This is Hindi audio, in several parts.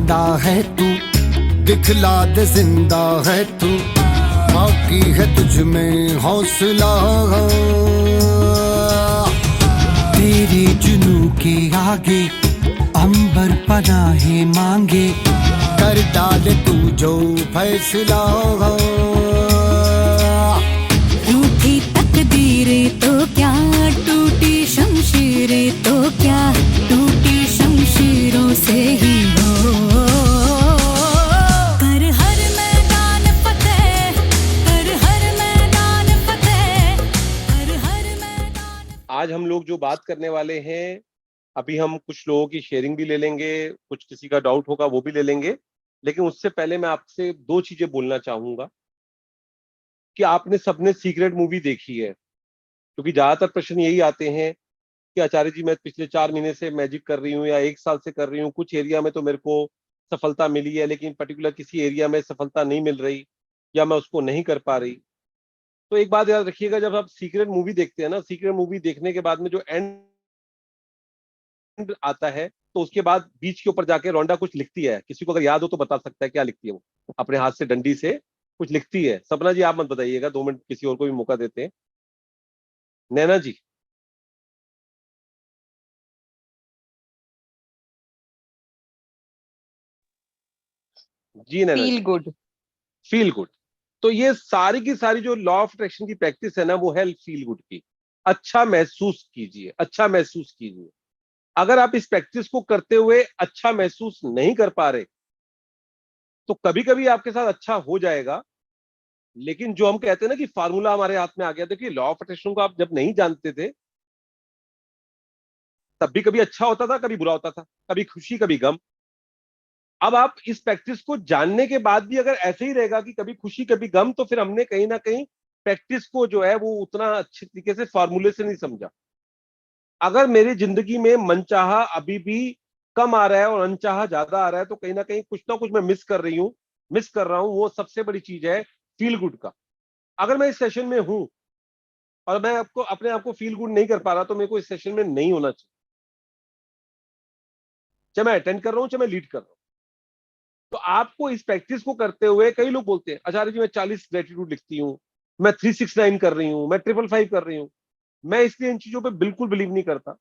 जिंदा है तू, दिखला दे जिंदा है तू, बाकी है तुझ में हौसला। तेरे जुनू के आगे अंबर पनाहे मांगे, कर डाले तू जो फैसला। रूठी तकदीरें तो क्या, टूटी शमशीरें तो क्या, टूटी शमशीरों से ही हो कर हर मैदान फतेह, कर हर मैदान फतेह, कर हर मैदान। आज हम लोग जो बात करने वाले हैं, अभी हम कुछ लोगों की शेयरिंग भी ले लेंगे, कुछ किसी का डाउट होगा वो भी ले लेंगे, लेकिन उससे पहले मैं आपसे दो चीजें बोलना चाहूंगा कि आपने सबने सीक्रेट मूवी देखी है, क्योंकि ज्यादातर प्रश्न यही आते हैं कि आचार्य जी मैं पिछले 4 महीने से मैजिक कर रही हूँ या 1 साल से कर रही हूँ, कुछ एरिया में तो मेरे को सफलता मिली है लेकिन पर्टिकुलर किसी एरिया में सफलता नहीं मिल रही या मैं उसको नहीं कर पा रही। तो एक बात याद रखिएगा, जब आप सीक्रेट मूवी देखते हैं ना, सीक्रेट मूवी देखने के बाद में जो एंड आता है, तो उसके बाद बीच के ऊपर जाके रोंडा कुछ लिखती है। किसी को अगर याद हो तो बता सकता है क्या लिखती है। वो अपने हाथ से डंडी से कुछ लिखती है। सपना जी आप मत बताइएगा, 2 मिनट किसी और को भी मौका देते हैं। नैना जी, जी नैना फील जी, गुड। Feel good. तो ये सारी की सारी जो लॉ ऑफ अट्रैक्शन की प्रैक्टिस है ना, वो है फील गुड की। अच्छा महसूस कीजिए, अच्छा महसूस कीजिए। अगर आप इस प्रैक्टिस को करते हुए अच्छा महसूस नहीं कर पा रहे, तो कभी कभी आपके साथ अच्छा हो जाएगा, लेकिन जो हम कहते हैं ना कि फार्मूला हमारे हाथ में आ गया। देखिए, लॉ ऑफ अट्रैक्शन को आप जब नहीं जानते थे तब भी कभी अच्छा होता था, कभी बुरा होता था, कभी खुशी कभी गम। अब आप इस प्रैक्टिस को जानने के बाद भी अगर ऐसे ही रहेगा कि कभी खुशी कभी गम, तो फिर हमने कहीं ना कहीं प्रैक्टिस को जो है वो उतना अच्छे तरीके से फॉर्मूले से नहीं समझा। अगर मेरी जिंदगी में मनचाहा अभी भी कम आ रहा है और अनचाहा ज्यादा आ रहा है, तो कहीं ना कुछ मैं मिस कर रही हूं, मिस कर रहा हूं। वो सबसे बड़ी चीज है फील गुड का। अगर मैं इस सेशन में हूं और मैं आपको अपने आप को फील गुड नहीं कर पा रहा, तो मेरे को इस सेशन में नहीं होना चाहिए, चाहे मैं अटेंड कर रहा हूं चाहे मैं लीड कर रहा हूं। तो आपको इस प्रैक्टिस को करते हुए, कई लोग बोलते हैं आचार्य जी मैं 40 ग्रेटिट्यूड लिखती हूँ, मैं 369 कर रही हूँ, मैं 555 कर रही हूँ। मैं इसलिए इन चीजों पे बिल्कुल बिलीव नहीं करता।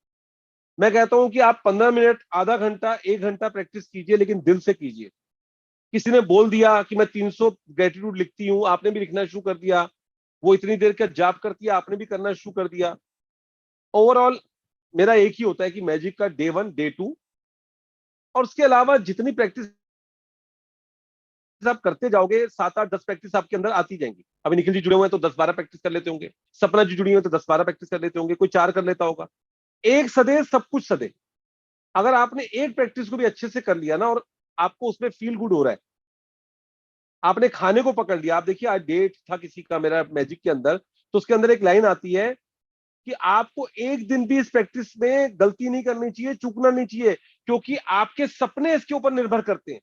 मैं कहता हूं कि आप 15 मिनट, आधा घंटा, 1 घंटा प्रैक्टिस कीजिए, लेकिन दिल से कीजिए। किसी ने बोल दिया कि मैं 300 ग्रेटिट्यूड लिखती हूँ, आपने भी लिखना शुरू कर दिया। वो इतनी देर का जाप करती है, आपने भी करना शुरू कर दिया। ओवरऑल मेरा एक ही होता है कि मैजिक का डे 1 डे 2, और उसके अलावा जितनी प्रैक्टिस आप करते जाओगे, 7 8 10 प्रैक्टिस आपके अंदर आती जाएंगी। अभी निखिल जी जुड़े हुए हैं तो 10 12 प्रैक्टिस कर लेते होंगे, सपना जी जुड़ी हुई है तो 10 12 प्रैक्टिस कर लेते होंगे, कोई 4 कर लेता होगा। एक सदे सब कुछ सदे। अगर आपने एक प्रैक्टिस को भी अच्छे से कर लिया ना, और आपको उसमें फील गुड हो रहा है, आपने खाने को पकड़ लिया। आप देखिए, आज डेट था किसी का मेरा मैजिक के अंदर, तो उसके अंदर एक लाइन आती है कि आपको एक दिन भी इस प्रैक्टिस में गलती नहीं करनी चाहिए, चूकना नहीं चाहिए, क्योंकि आपके सपने इसके ऊपर निर्भर करते हैं।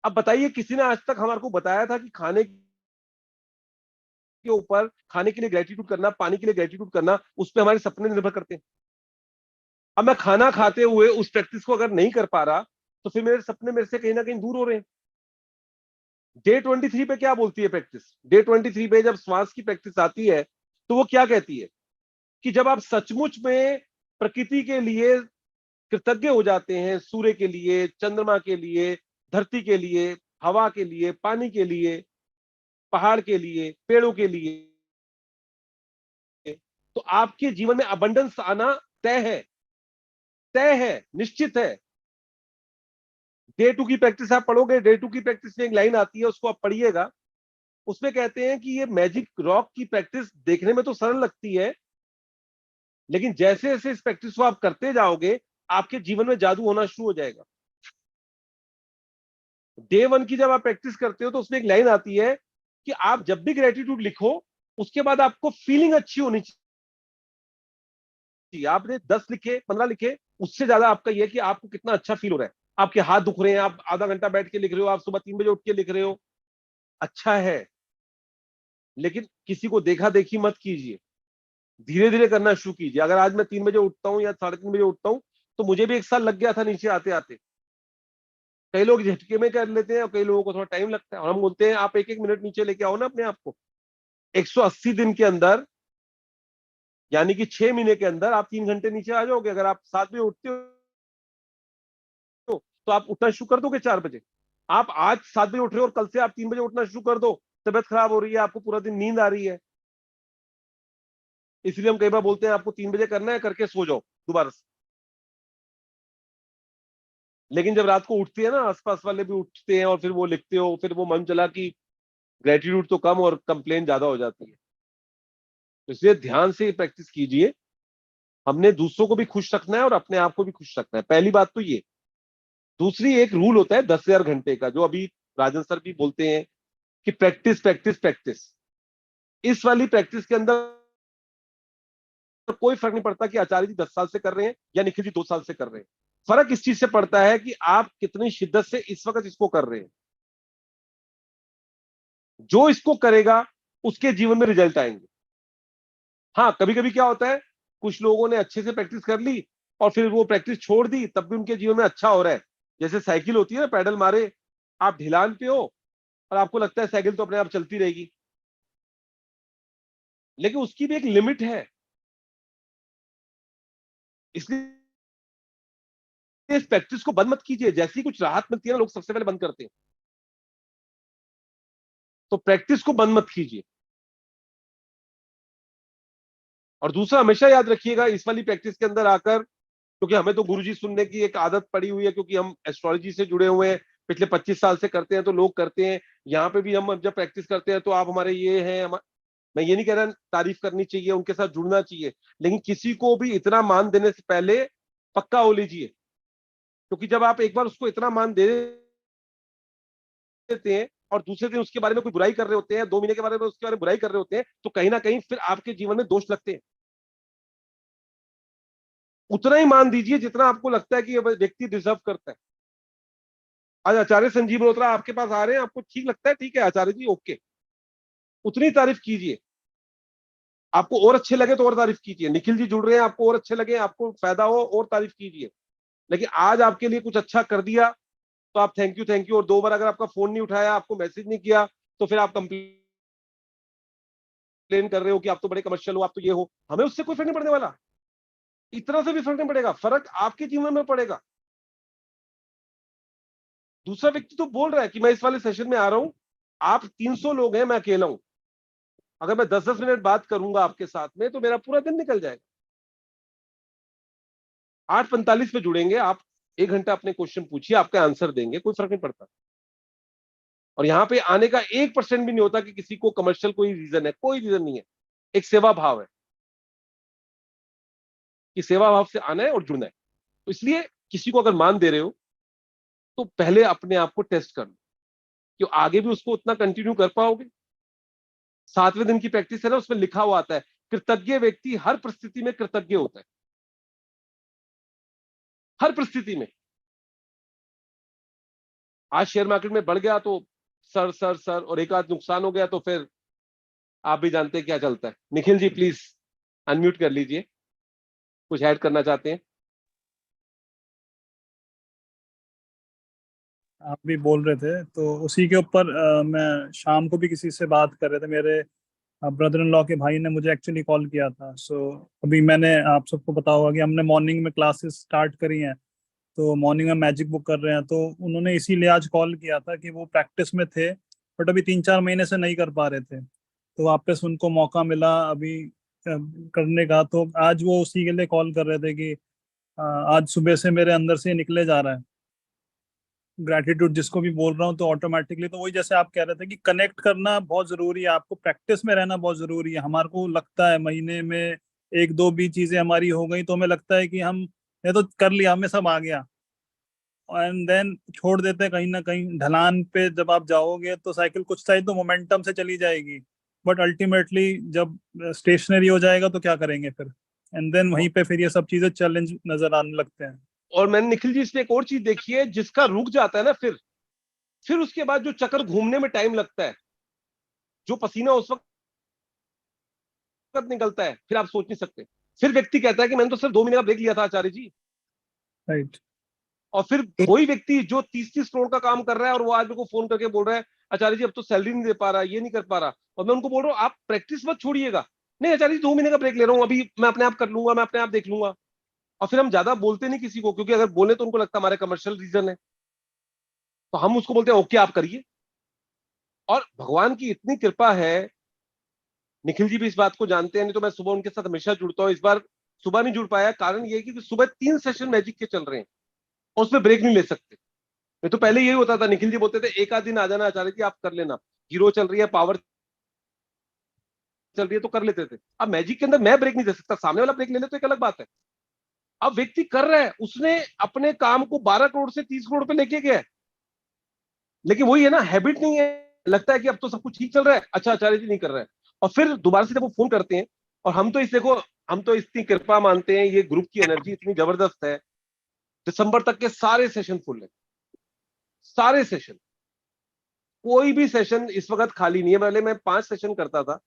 अब बताइए, किसी ने आज तक हमारे को बताया था कि खाने के ऊपर, खाने के लिए ग्रेटिट्यूड करना, पानी के लिए ग्रेटिट्यूड करना, उस पर हमारे सपने निर्भर करते हैं। अब मैं खाना खाते हुए उस प्रैक्टिस को अगर नहीं कर पा रहा, तो फिर मेरे सपने मेरे से कहीं ना कहीं दूर हो रहे हैं। डे 23 पे क्या बोलती है प्रैक्टिस? डे 23 पे जब श्वास की प्रैक्टिस आती है, तो वो क्या कहती है कि जब आप सचमुच में प्रकृति के लिए कृतज्ञ हो जाते हैं, सूर्य के लिए, चंद्रमा के लिए, धरती के लिए, हवा के लिए, पानी के लिए, पहाड़ के लिए, पेड़ों के लिए, तो आपके जीवन में अबंडेंस आना तय है, तय है, निश्चित है। डे 2 की प्रैक्टिस आप पढ़ोगे, डे 2 की प्रैक्टिस में एक लाइन आती है, उसको आप पढ़िएगा। उसमें कहते हैं कि ये मैजिक रॉक की प्रैक्टिस देखने में तो सरल लगती है, लेकिन जैसे जैसे इस प्रैक्टिस को आप करते जाओगे, आपके जीवन में जादू होना शुरू हो जाएगा। डे 1 की जब आप प्रैक्टिस करते हो, तो उसमें एक लाइन आती है कि आप जब भी ग्रेटिट्यूड लिखो, उसके बाद आपको फीलिंग अच्छी होनी चाहिए। आपने 10 लिखे, 15 लिखे, उससे ज्यादा आपका यह कि आपको कितना अच्छा फील हो रहा है। आपके हाथ दुख रहे हैं, आप आधा घंटा बैठ के लिख रहे हो, आप सुबह 3 बजे उठ के लिख रहे हो, अच्छा है। लेकिन किसी को देखा देखी मत कीजिए, धीरे धीरे करना शुरू कीजिए। अगर आज मैं 3 बजे उठता हूँ या 3:30 बजे उठता हूँ, तो मुझे भी 1 साल लग गया था नीचे आते आते। कई लोग झटके में कर लेते हैं और कई लोगों को थोड़ा टाइम लगता है, और हम बोलते हैं आप एक एक मिनट नीचे लेके आओ ना अपने आप को। 180 दिन के अंदर, यानी कि 6 महीने के अंदर आप 3 घंटे नीचे आ जाओगे। अगर आप 7 बजे उठते हो तो आप उठना शुरू कर दोगे 4 बजे। आप आज 7 बजे उठ रहे हो और कल से आप 3 बजे उठना शुरू कर दो, तबियत खराब हो रही है, आपको पूरा दिन नींद आ रही है, इसलिए हम कई बार बोलते हैं आपको 3 बजे करना है, करके सो जाओ दोबारा से। लेकिन जब रात को उठती है ना, आसपास वाले भी उठते हैं और फिर वो लिखते हो, फिर वो मन चला कि ग्रेटिट्यूड तो कम और कंप्लेन ज्यादा हो जाती है। तो इसलिए ध्यान से प्रैक्टिस कीजिए। हमने दूसरों को भी खुश रखना है और अपने आप को भी खुश रखना है, पहली बात तो ये। दूसरी, एक रूल होता है 10,000 घंटे का, जो अभी राजन सर भी बोलते हैं कि प्रैक्टिस प्रैक्टिस प्रैक्टिस। इस वाली प्रैक्टिस के अंदर कोई फर्क नहीं पड़ता कि आचार्य जी 10 साल से कर रहे हैं या निखिल जी 2 साल से कर रहे हैं। फर्क इस चीज से पड़ता है कि आप कितनी शिद्दत से इस वक्त इसको कर रहे हैं। जो इसको करेगा उसके जीवन में रिजल्ट आएंगे। हाँ, कभी कभी क्या होता है, कुछ लोगों ने अच्छे से प्रैक्टिस कर ली और फिर वो प्रैक्टिस छोड़ दी, तब भी उनके जीवन में अच्छा हो रहा है। जैसे साइकिल होती है ना, पैडल मारे, आप ढिलान पे हो और आपको लगता है साइकिल तो अपने आप चलती रहेगी, लेकिन उसकी भी एक लिमिट है। इसलिए इस प्रैक्टिस को बंद मत कीजिए। जैसे ही कुछ राहत मिलती है ना, लोग सबसे पहले बंद करते हैं। तो प्रैक्टिस को बंद मत कीजिए। और दूसरा, हमेशा याद रखिएगा इस वाली प्रैक्टिस के अंदर आकर, क्योंकि हमें तो गुरुजी सुनने की एक आदत पड़ी हुई है, क्योंकि हम एस्ट्रोलॉजी से जुड़े हुए हैं, पिछले 25 साल से करते हैं, तो लोग करते हैं। यहाँ पे भी हम जब प्रैक्टिस करते हैं तो आप हमारे ये हैं, मैं ये नहीं कह रहा तारीफ करनी चाहिए, उनके साथ जुड़ना चाहिए, लेकिन किसी को भी इतना मान देने से पहले पक्का हो लीजिए। क्योंकि जब आप एक बार उसको इतना मान दे देते हैं और दूसरे दिन उसके बारे में कोई बुराई कर रहे होते हैं, 2 महीने के बारे में उसके बारे में बुराई कर रहे होते हैं, तो कहीं ना कहीं फिर आपके जीवन में दोष लगते हैं। उतना ही मान दीजिए जितना आपको लगता है कि ये व्यक्ति डिजर्व करता है। आज आचार्य संजीव मल्होत्रा आपके पास आ रहे हैं, आपको ठीक लगता है, ठीक है आचार्य जी, ओके, उतनी तारीफ कीजिए। आपको और अच्छे लगे तो और तारीफ कीजिए। निखिल जी जुड़ रहे हैं, आपको और अच्छे लगे, आपको फायदा हो, और तारीफ कीजिए। लेकिन आज आपके लिए कुछ अच्छा कर दिया तो आप थैंक यू थैंक यू, और 2 बार अगर आपका फोन नहीं उठाया, आपको मैसेज नहीं किया, तो फिर आप कंप्लेन कर रहे हो कि आप तो बड़े कमर्शियल हो, आप तो ये हो। हमें उससे कोई फर्क नहीं पड़ने वाला, इतना से भी फर्क नहीं पड़ेगा। फर्क आपके जीवन में पड़ेगा। दूसरा व्यक्ति तो बोल रहा है कि मैं इस वाले सेशन में आ रहा हूं, आप 300 लोग हैं, मैं अकेला हूं, अगर मैं 10-10 मिनट बात करूंगा आपके साथ में तो मेरा पूरा दिन निकल जाएगा। 8:45 पे जुड़ेंगे आप, 1 घंटा अपने क्वेश्चन पूछिए, आपका आंसर देंगे, कोई फर्क नहीं पड़ता। और यहाँ पे आने का 1% भी नहीं होता कि किसी को कमर्शियल कोई रीजन है, कोई रीजन नहीं है। एक सेवा भाव है कि सेवा भाव से आना है और जुड़ना है। तो इसलिए किसी को अगर मान दे रहे हो तो पहले अपने आप को टेस्ट कर लो कि आगे भी उसको उतना कंटिन्यू कर पाओगे। 7वें दिन की प्रैक्टिस है ना, उसमें लिखा हुआ आता है कृतज्ञ व्यक्ति हर परिस्थिति में कृतज्ञ होता है, हर परिस्थिति में। आज शेयर मार्केट में बढ़ गया तो सर सर सर, और एक आध नुकसान हो गया तो फिर आप भी जानते हैं क्या चलता है। निखिल जी प्लीज अनम्यूट कर लीजिए, कुछ ऐड करना चाहते हैं? आप भी बोल रहे थे तो उसी के ऊपर मैं शाम को भी किसी से बात कर रहे थे, मेरे ब्रदर इन लॉ के भाई ने मुझे एक्चुअली कॉल किया था। सो अभी मैंने, आप सबको पता होगा कि हमने मॉर्निंग में क्लासेस स्टार्ट करी हैं, तो मॉर्निंग में मैजिक बुक कर रहे हैं। तो उन्होंने इसीलिए आज कॉल किया था कि वो प्रैक्टिस में थे बट अभी 3-4 महीने से नहीं कर पा रहे थे, तो वापस उनको मौका मिला अभी करने का। तो आज वो उसी के लिए कॉल कर रहे थे कि आज सुबह से मेरे अंदर से निकले जा रहा है ग्रैटिट्यूड, जिसको भी बोल रहा हूँ तो ऑटोमेटिकली। तो वही जैसे आप कह रहे थे कि कनेक्ट करना बहुत जरूरी है, आपको प्रैक्टिस में रहना बहुत जरूरी है। हमारे को लगता है महीने में 1-2 भी चीजें हमारी हो गई तो हमें लगता है कि हम ये तो कर लिया, हमें सब आ गया, एंड देन छोड़ देते हैं कहीं ना कहीं। ढलान पे जब आप जाओगे तो साइकिल कुछ टाइम तो मोमेंटम से चली जाएगी, बट अल्टीमेटली जब स्टेशनरी हो जाएगा तो क्या करेंगे फिर, एंड देन वहीं पे फिर ये सब चीजें चैलेंज नजर आने लगते हैं। और मैंने निखिल जी इसमें एक और चीज देखी है, जिसका रुक जाता है ना, फिर उसके बाद जो चक्कर घूमने में टाइम लगता है, जो पसीना उस वक्त निकलता है, फिर आप सोच नहीं सकते। फिर व्यक्ति कहता है कि मैंने तो सिर्फ 2 महीने का ब्रेक लिया था आचार्य जी, राइट। और फिर वही व्यक्ति जो 30-30 करोड़ का काम कर रहा है और वो आज मेरे को फोन करके बोल रहा है आचार्य जी अब तो सैलरी नहीं दे पा रहा, ये नहीं कर पा रहा, और मैं उनको बोल रहा हूँ आप प्रैक्टिस मत छोड़िएगा। नहीं आचार्य जी 2 महीने का ब्रेक ले रहा हूँ, अभी मैं अपने आप कर लूंगा, मैं अपने आप देख लूंगा। और फिर हम ज्यादा बोलते नहीं किसी को, क्योंकि अगर बोले तो उनको लगता है हमारे कमर्शियल रीजन है, तो हम उसको बोलते हैं ओके आप करिए। और भगवान की इतनी कृपा है, निखिल जी भी इस बात को जानते हैं, नहीं तो मैं सुबह उनके साथ हमेशा जुड़ता हूँ। इस बार सुबह नहीं जुड़ पाया, कारण ये है कि सुबह 3 सेशन मैजिक के चल रहे हैं और उसमें ब्रेक नहीं ले सकते। नहीं तो पहले यही होता था, निखिल जी बोलते थे एक आध दिन आ जाना आचार्य जी आप कर लेना, हीरो चल रही है, पावर चल रही है तो कर लेते थे। अब मैजिक के अंदर मैं ब्रेक नहीं दे सकता, सामने वाला ब्रेक ले ले तो एक अलग बात है। अब व्यक्ति कर रहा है, उसने अपने काम को 12 करोड़ से 30 करोड़ पे लेके गया है, लेकिन वही है ना, हैबिट नहीं है। लगता है कि अब तो सब कुछ ठीक चल रहा है, अच्छा आचार्य जी नहीं कर रहा है। और फिर दोबारा से जब वो फोन करते हैं, और हम तो इस देखो, हम तो इतनी कृपा मानते हैं, ये ग्रुप की एनर्जी इतनी जबरदस्त है, दिसंबर तक के सारे सेशन फुल है, सारे सेशन, कोई भी सेशन इस वक्त खाली नहीं है। पहले मैं 5 सेशन करता था,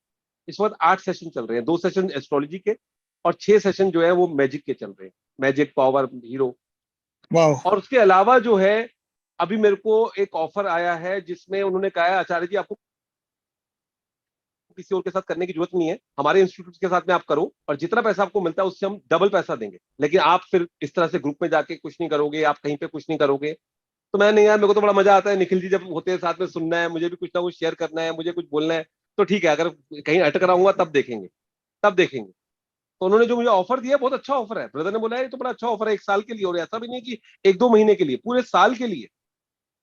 इस वक्त 8 सेशन चल रहे हैं, 2 सेशन एस्ट्रोलॉजी के और 6 सेशन जो है वो मैजिक के चल रहे हैं, मैजिक, पावर, हीरो। वाह। और उसके अलावा जो है अभी मेरे को एक ऑफर आया है जिसमें उन्होंने कहा है आचार्य जी आपको किसी और के साथ करने की जरूरत नहीं है, हमारे इंस्टीट्यूट के साथ में आप करो, और जितना पैसा आपको मिलता है उससे हम डबल पैसा देंगे, लेकिन आप फिर इस तरह से ग्रुप में जाके कुछ नहीं करोगे, आप कहीं पे कुछ नहीं करोगे। तो मैं नहीं यार, मेरे को तो बड़ा मजा आता है, निखिल जी जब होते हैं साथ में सुनना है, मुझे भी कुछ ना कुछ शेयर करना है, मुझे कुछ बोलना है, तो ठीक है, अगर कहीं अटक रहा हूँ तब देखेंगे, तब देखेंगे। तो उन्होंने जो मुझे ऑफर दिया बहुत अच्छा ऑफर है, ब्रदर ने बोला है ये तो बड़ा अच्छा ऑफर है 1 साल के लिए, और ऐसा भी नहीं कि 1-2 महीने के लिए, पूरे साल के लिए।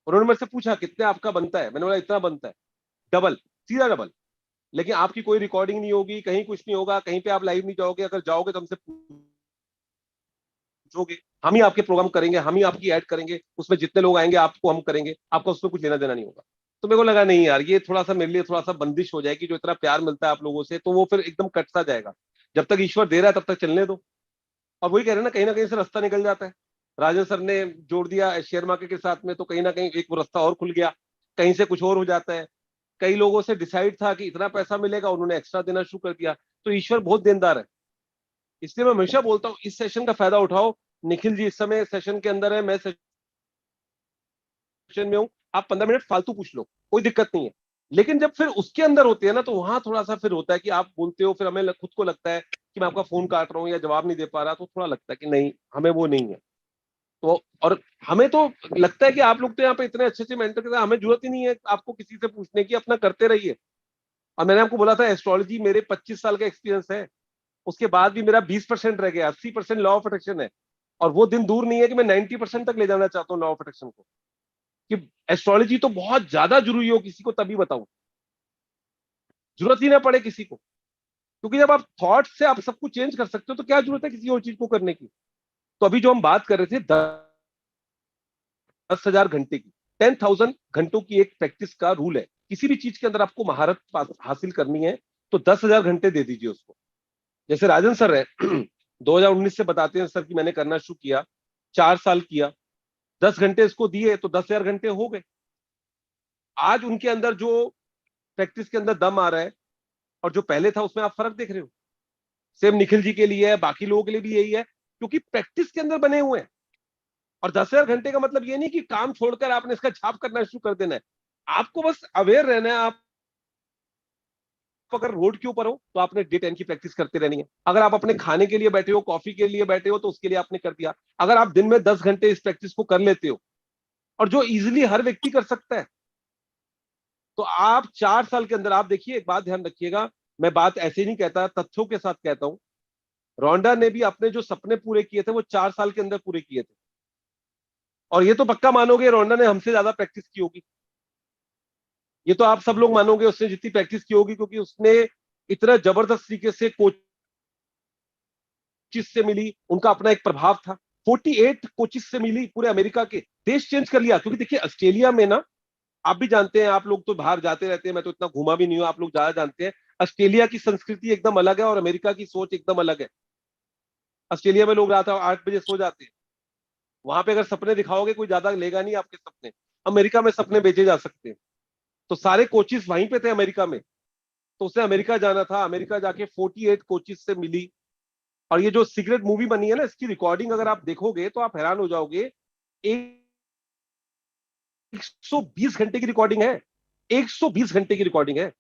उन्होंने मेरे से पूछा कितने आपका बनता है, मैंने बोला इतना बनता है, डबल, सीधा डबल। लेकिन आपकी कोई रिकॉर्डिंग नहीं होगी, कहीं कुछ नहीं होगा, कहीं पे आप लाइव नहीं जाओगे, अगर जाओगे तो हमसे पूछोगे, हम ही आपके प्रोग्राम करेंगे, हम ही आपकी ऐड करेंगे, उसमें जितने लोग आएंगे आपको हम करेंगे, आपका उसमें कुछ लेना देना नहीं होगा। तो मेरे को लगा नहीं यार, ये थोड़ा सा मेरे लिए थोड़ा सा बंदिश हो जाएगी, जो इतना प्यार मिलता है आप लोगों से, तो वो फिर एकदम कटता जाएगा। जब तक ईश्वर दे रहा है तब तक चलने दो। और वही कह रहे हैं ना कहीं से रास्ता निकल जाता है। राजन सर ने जोड़ दिया शेयर मार्केट के साथ में, तो कहीं ना कहीं एक वो रास्ता और खुल गया, कहीं से कुछ और हो जाता है। कई लोगों से डिसाइड था कि इतना पैसा मिलेगा, उन्होंने एक्स्ट्रा देना शुरू कर दिया। तो ईश्वर बहुत देनदार है, इसलिए मैं हमेशा बोलता हूँ इस सेशन का फायदा उठाओ। निखिल जी इस समय सेशन के अंदर है, मैं सेशन में हूँ, आप 15 मिनट फालतू पूछ लो, कोई दिक्कत नहीं है। लेकिन जब फिर उसके अंदर होते हैं ना, तो वहां थोड़ा सा फिर होता है कि आप बोलते हो, फिर हमें खुद को लगता है कि मैं आपका फोन काट रहा हूँ या जवाब नहीं दे पा रहा, तो थोड़ा लगता है कि नहीं, हमें वो नहीं है। तो और हमें तो लगता है कि आप लोग तो यहाँ पे इतने अच्छे अच्छे मेंटर के साथ, हमें जरूरत ही नहीं है आपको किसी से पूछने की, अपना करते रहिए। और मैंने आपको बोला था एस्ट्रोलॉजी मेरे 25 साल का एक्सपीरियंस है, उसके बाद भी मेरा 20% रह गया, 80% लॉ ऑफ अट्रैक्शन है। और वो दिन दूर नहीं है कि मैं 90% तक ले जाना चाहता हूँ लॉ ऑफ अट्रैक्शन को, कि एस्ट्रोलॉजी तो बहुत ज्यादा जरूरी हो किसी को तभी बताऊं, जरूरत ही ना पड़े किसी को। क्योंकि जब आप थॉट से आप सब कुछ चेंज कर सकते हो, तो क्या जरूरत है किसी और चीज को करने की। तो अभी जो हम बात कर रहे थे 10,000 घंटे की, 10,000 घंटों की एक प्रैक्टिस का रूल है। किसी भी चीज के अंदर आपको महारत हासिल करनी है तो 10,000 घंटे दे दीजिए उसको। जैसे राजन सर है 2019 से बताते हैं सर कि मैंने करना शुरू किया, 4 साल किया, 10 घंटे इसको दिए तो 10,000 घंटे हो गए। आज उनके अंदर जो प्रैक्टिस के अंदर दम आ रहा है और जो पहले था उसमें आप फर्क देख रहे हो। सेम निखिल जी के लिए है, बाकी लोगों के लिए भी यही है, क्योंकि प्रैक्टिस के अंदर बने हुए हैं। और 10,000 घंटे का मतलब ये नहीं कि काम छोड़कर आपने इसका छाप करना शुरू कर देना है, आपको बस अवेयर रहना है। आप अगर रोड के ऊपर हो तो आपने डे 10 की प्रैक्टिस करते रहनी है। अगर आप अपने खाने के लिए बैठे हो, कॉफी के लिए बैठे हो, तो उसके लिए आपने कर दिया। अगर आप दिन में 10 घंटे इस प्रैक्टिस को कर लेते हो, और जो इजीली हर व्यक्ति कर सकता है, तो आप 4 साल के अंदर, आप देखिए एक बात ध्यान रखिएगा, मैं बात ऐसे नहीं कहता, तथ्यों के साथ कहता हूं। रोंडा ने भी अपने जो सपने पूरे किए थे वो 4 साल के अंदर पूरे किए थे। और ये तो पक्का मानोगे रोंडा ने हमसे ज्यादा प्रैक्टिस की होगी, ये तो आप सब लोग मानोगे उसने जितनी प्रैक्टिस की होगी, क्योंकि उसने इतना जबरदस्त तरीके से कोचिस से मिली, उनका अपना एक प्रभाव था। 48 कोचिस से मिली पूरे अमेरिका के, देश चेंज कर लिया। क्योंकि देखिए ऑस्ट्रेलिया में ना, आप भी जानते हैं, आप लोग तो बाहर जाते रहते हैं, मैं तो इतना घूमा भी नहीं हूं, आप लोग ज्यादा जानते हैं, ऑस्ट्रेलिया की संस्कृति एकदम अलग है और अमेरिका की सोच एकदम अलग है। ऑस्ट्रेलिया में लोग रात 8 बजे सो जाते हैं, वहां पे अगर सपने दिखाओगे कोई ज्यादा लेगा नहीं आपके सपने। अमेरिका में सपने बेचे जा सकते हैं। तो सारे कोचिस वहीं पे थे अमेरिका में, तो उसने अमेरिका जाना था, अमेरिका जाके 48 कोचिस से मिली। और ये जो सीक्रेट मूवी बनी है ना, इसकी रिकॉर्डिंग अगर आप देखोगे तो आप हैरान हो जाओगे। 120 घंटे की रिकॉर्डिंग है, 120 घंटे की रिकॉर्डिंग है।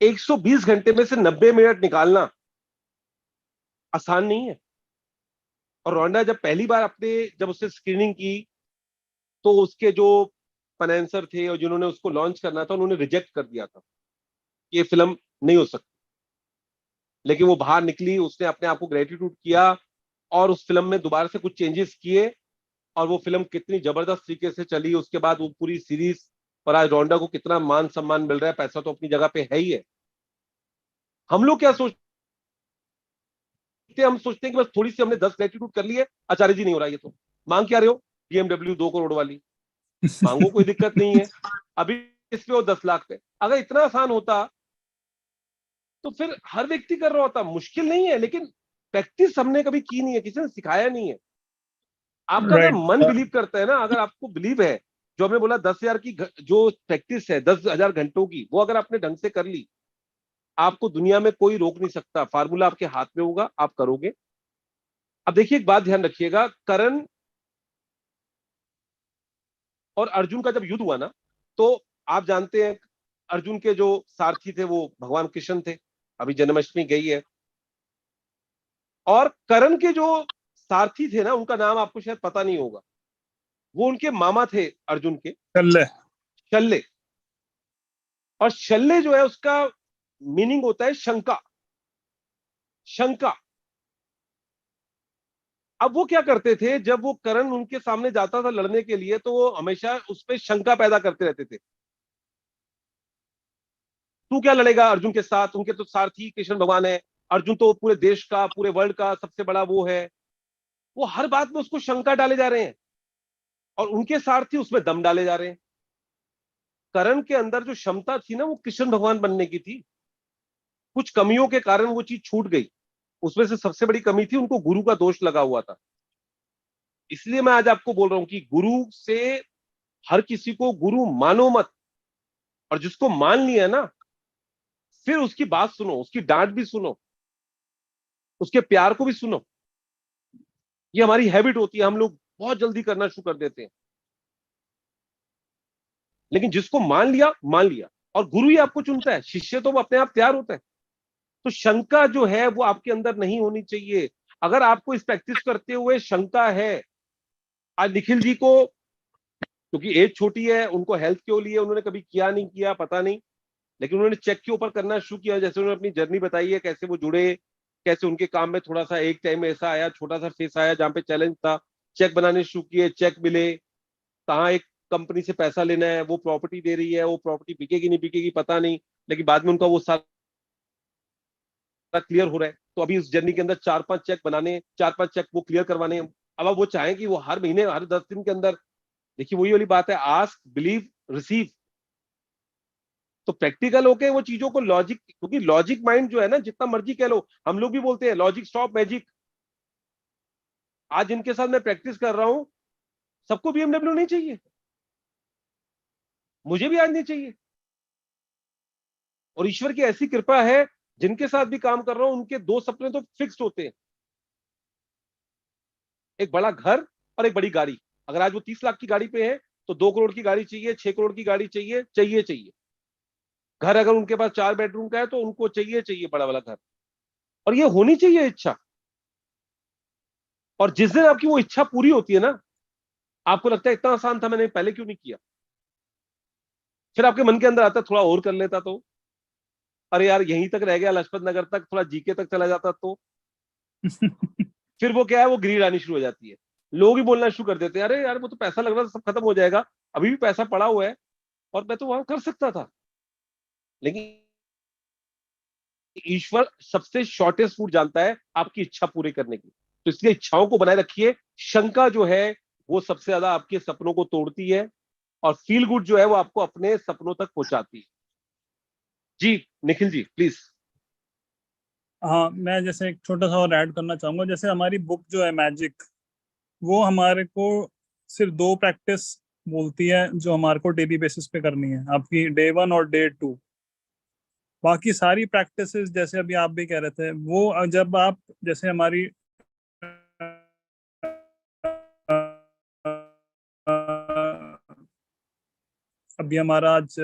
120 घंटे में से 90 मिनट निकालना आसान नहीं है। और रोंडा जब पहली बार जब उससे स्क्रीनिंग की, तो उसके जो फाइनेंसर थे और जिन्होंने उसको लॉन्च करना था, उन्होंने रिजेक्ट कर दिया था, ये फिल्म नहीं हो सकती। लेकिन वो बाहर निकली, उसने अपने आप को ग्रेटिट्यूड किया और उस फिल्म में दोबारा से कुछ चेंजेस किए, और वो फिल्म कितनी जबरदस्त तरीके से चली। उसके बाद वो पूरी सीरीज, और आज रोंडा को कितना मान सम्मान मिल रहा है। पैसा तो अपनी जगह पे है ही है। हम लोग क्या सोचते हैं? हम सोचते हैं कि बस थोड़ी सी हमने 10 ग्रेटिट्यूड कर लिए, आचार्य जी नहीं हो रहा। ये तो मांग क्या रहे हो? BMW 2 करोड़ वाली मांगो, कोई दिक्कत नहीं है। अभी इस पे वो 10 लाख पे। अगर इतना आसान होता तो फिर हर व्यक्ति कर रहा होता। मुश्किल नहीं है, लेकिन प्रैक्टिस हमने कभी की नहीं है, किसी ने सिखाया नहीं है। आपका अगर राइट। मन बिलीव करता है ना, अगर आपको बिलीव है, जो हमने बोला 10,000 की जो प्रैक्टिस है, 10,000 घंटों की, वो अगर आपने ढंग से कर ली, आपको दुनिया में कोई रोक नहीं सकता। फार्मूला आपके हाथ में होगा, आप करोगे। अब देखिए, एक बात ध्यान रखिएगा, करण और अर्जुन का जब युद्ध हुआ ना, तो आप जानते हैं अर्जुन के जो सारथी थे वो भगवान कृष्ण थे। अभी जन्माष्टमी गई है, और करण के जो सारथी थे ना, उनका नाम आपको शायद पता नहीं होगा। वो उनके मामा थे अर्जुन के, चल शल्य। और शल्य जो है, उसका मीनिंग होता है शंका, शंका। अब वो क्या करते थे, जब वो करण उनके सामने जाता था लड़ने के लिए, तो वो हमेशा उस पर शंका पैदा करते रहते थे। तू क्या लड़ेगा अर्जुन के साथ? उनके तो सारथी कृष्ण भगवान है। अर्जुन तो पूरे देश का, पूरे वर्ल्ड का सबसे बड़ा वो है। वो हर बात में उसको शंका डाले जा रहे हैं, और उनके सारथी उसमें दम डाले जा रहे हैं। करण के अंदर जो क्षमता थी ना, वो कृष्ण भगवान बनने की थी। कुछ कमियों के कारण वो चीज छूट गई। उसमें से सबसे बड़ी कमी थी, उनको गुरु का दोष लगा हुआ था। इसलिए मैं आज आपको बोल रहा हूं कि गुरु से, हर किसी को गुरु मानो मत। और जिसको मान लिया ना, फिर उसकी बात सुनो, उसकी डांट भी सुनो, उसके प्यार को भी सुनो। ये हमारी हैबिट होती है, हम लोग बहुत जल्दी करना शुरू कर देते हैं। लेकिन जिसको मान लिया, मान लिया। और गुरु ही आपको चुनता है, शिष्य तो वो अपने आप तैयार होता है। तो शंका जो है वो आपके अंदर नहीं होनी चाहिए। अगर आपको इस प्रैक्टिस करते हुए शंका है, आज निखिल जी को, क्योंकि एज छोटी है, उनको हेल्थ के लिए उन्होंने कभी किया नहीं किया पता नहीं, लेकिन उन्होंने चेक के ऊपर करना शुरू किया। जैसे उन्होंने अपनी जर्नी बताई है, कैसे वो जुड़े, कैसे उनके काम में थोड़ा सा एक टाइम में ऐसा आया, छोटा सा फेस आया जहां पे चैलेंज था, चेक बनाने शुरू किए, चेक मिले, कहाँ एक कंपनी से पैसा लेना है, वो प्रॉपर्टी दे रही है, वो प्रॉपर्टी बिकेगी नहीं बिकेगी पता नहीं, लेकिन बाद में उनका वो सारा क्लियर हो रहा है। तो अभी उस जर्नी के अंदर 4-5 चेक बनाने, 4-5 चेक वो क्लियर करवाने हैं। अब आप वो चाहें कि वो हर महीने, हर 10 दिन के अंदर, देखिए वही वाली बात है, आस्क बिलीव रिसीव। तो प्रैक्टिकल होके वो चीजों को लॉजिक, क्योंकि लॉजिक माइंड जो है ना, जितना मर्जी कह लो, हम लोग भी बोलते हैं लॉजिक स्टॉप मैजिक। आज जिनके साथ मैं प्रैक्टिस कर रहा हूं, सबको BMW नहीं चाहिए, मुझे भी आज नहीं चाहिए। और ईश्वर की ऐसी कृपा है, जिनके साथ भी काम कर रहा हूं, उनके 2 सपने तो फिक्स्ड होते हैं, एक बड़ा घर और एक बड़ी गाड़ी। अगर आज वो 30 लाख की गाड़ी पे है, तो 2 करोड़ की गाड़ी चाहिए, 6 करोड़ की गाड़ी चाहिए, चाहिए चाहिए। घर अगर उनके पास 4 बेडरूम का है, तो उनको चाहिए चाहिए बड़ा वाला घर। और ये होनी चाहिए इच्छा। और जिस दिन आपकी वो इच्छा पूरी होती है ना, आपको लगता है इतना आसान था, मैंने पहले क्यों नहीं किया। फिर आपके मन के अंदर आता है, थोड़ा और कर लेता तो, अरे यार यहीं तक रह गया, लाजपत नगर तक, थोड़ा जीके तक चला जाता तो। फिर वो क्या है, वो ग्रीड आनी शुरू हो जाती है। लोग ही बोलना शुरू कर देते हैं, अरे यार वो तो पैसा लग रहा था, सब खत्म हो जाएगा, अभी भी पैसा पड़ा हुआ है, और मैं तो वहां कर सकता था। लेकिन ईश्वर सबसे शॉर्टेस्ट रूट जानता है आपकी इच्छा पूरी करने की। तो इसलिए इच्छाओं को बनाए रखिए। शंका जो है, वो सबसे ज्यादा आपके सपनों को तोड़ती है, और फील गुड जो है, वो आपको अपने सपनों तक पहुंचाती है। जी निखिल जी प्लीज। हाँ, मैं जैसे एक छोटा सा और ऐड करना चाहूंगा। जैसे हमारी बुक जो है मैजिक, वो हमारे को सिर्फ 2 प्रैक्टिस बोलती है जो हमारे को डेली बेसिस पे करनी है, आपकी डे 1 और डे 2। बाकी सारी प्रैक्टिसेस, जैसे अभी आप भी कह रहे थे, वो जब आप, जैसे हमारी अभी हमारा आज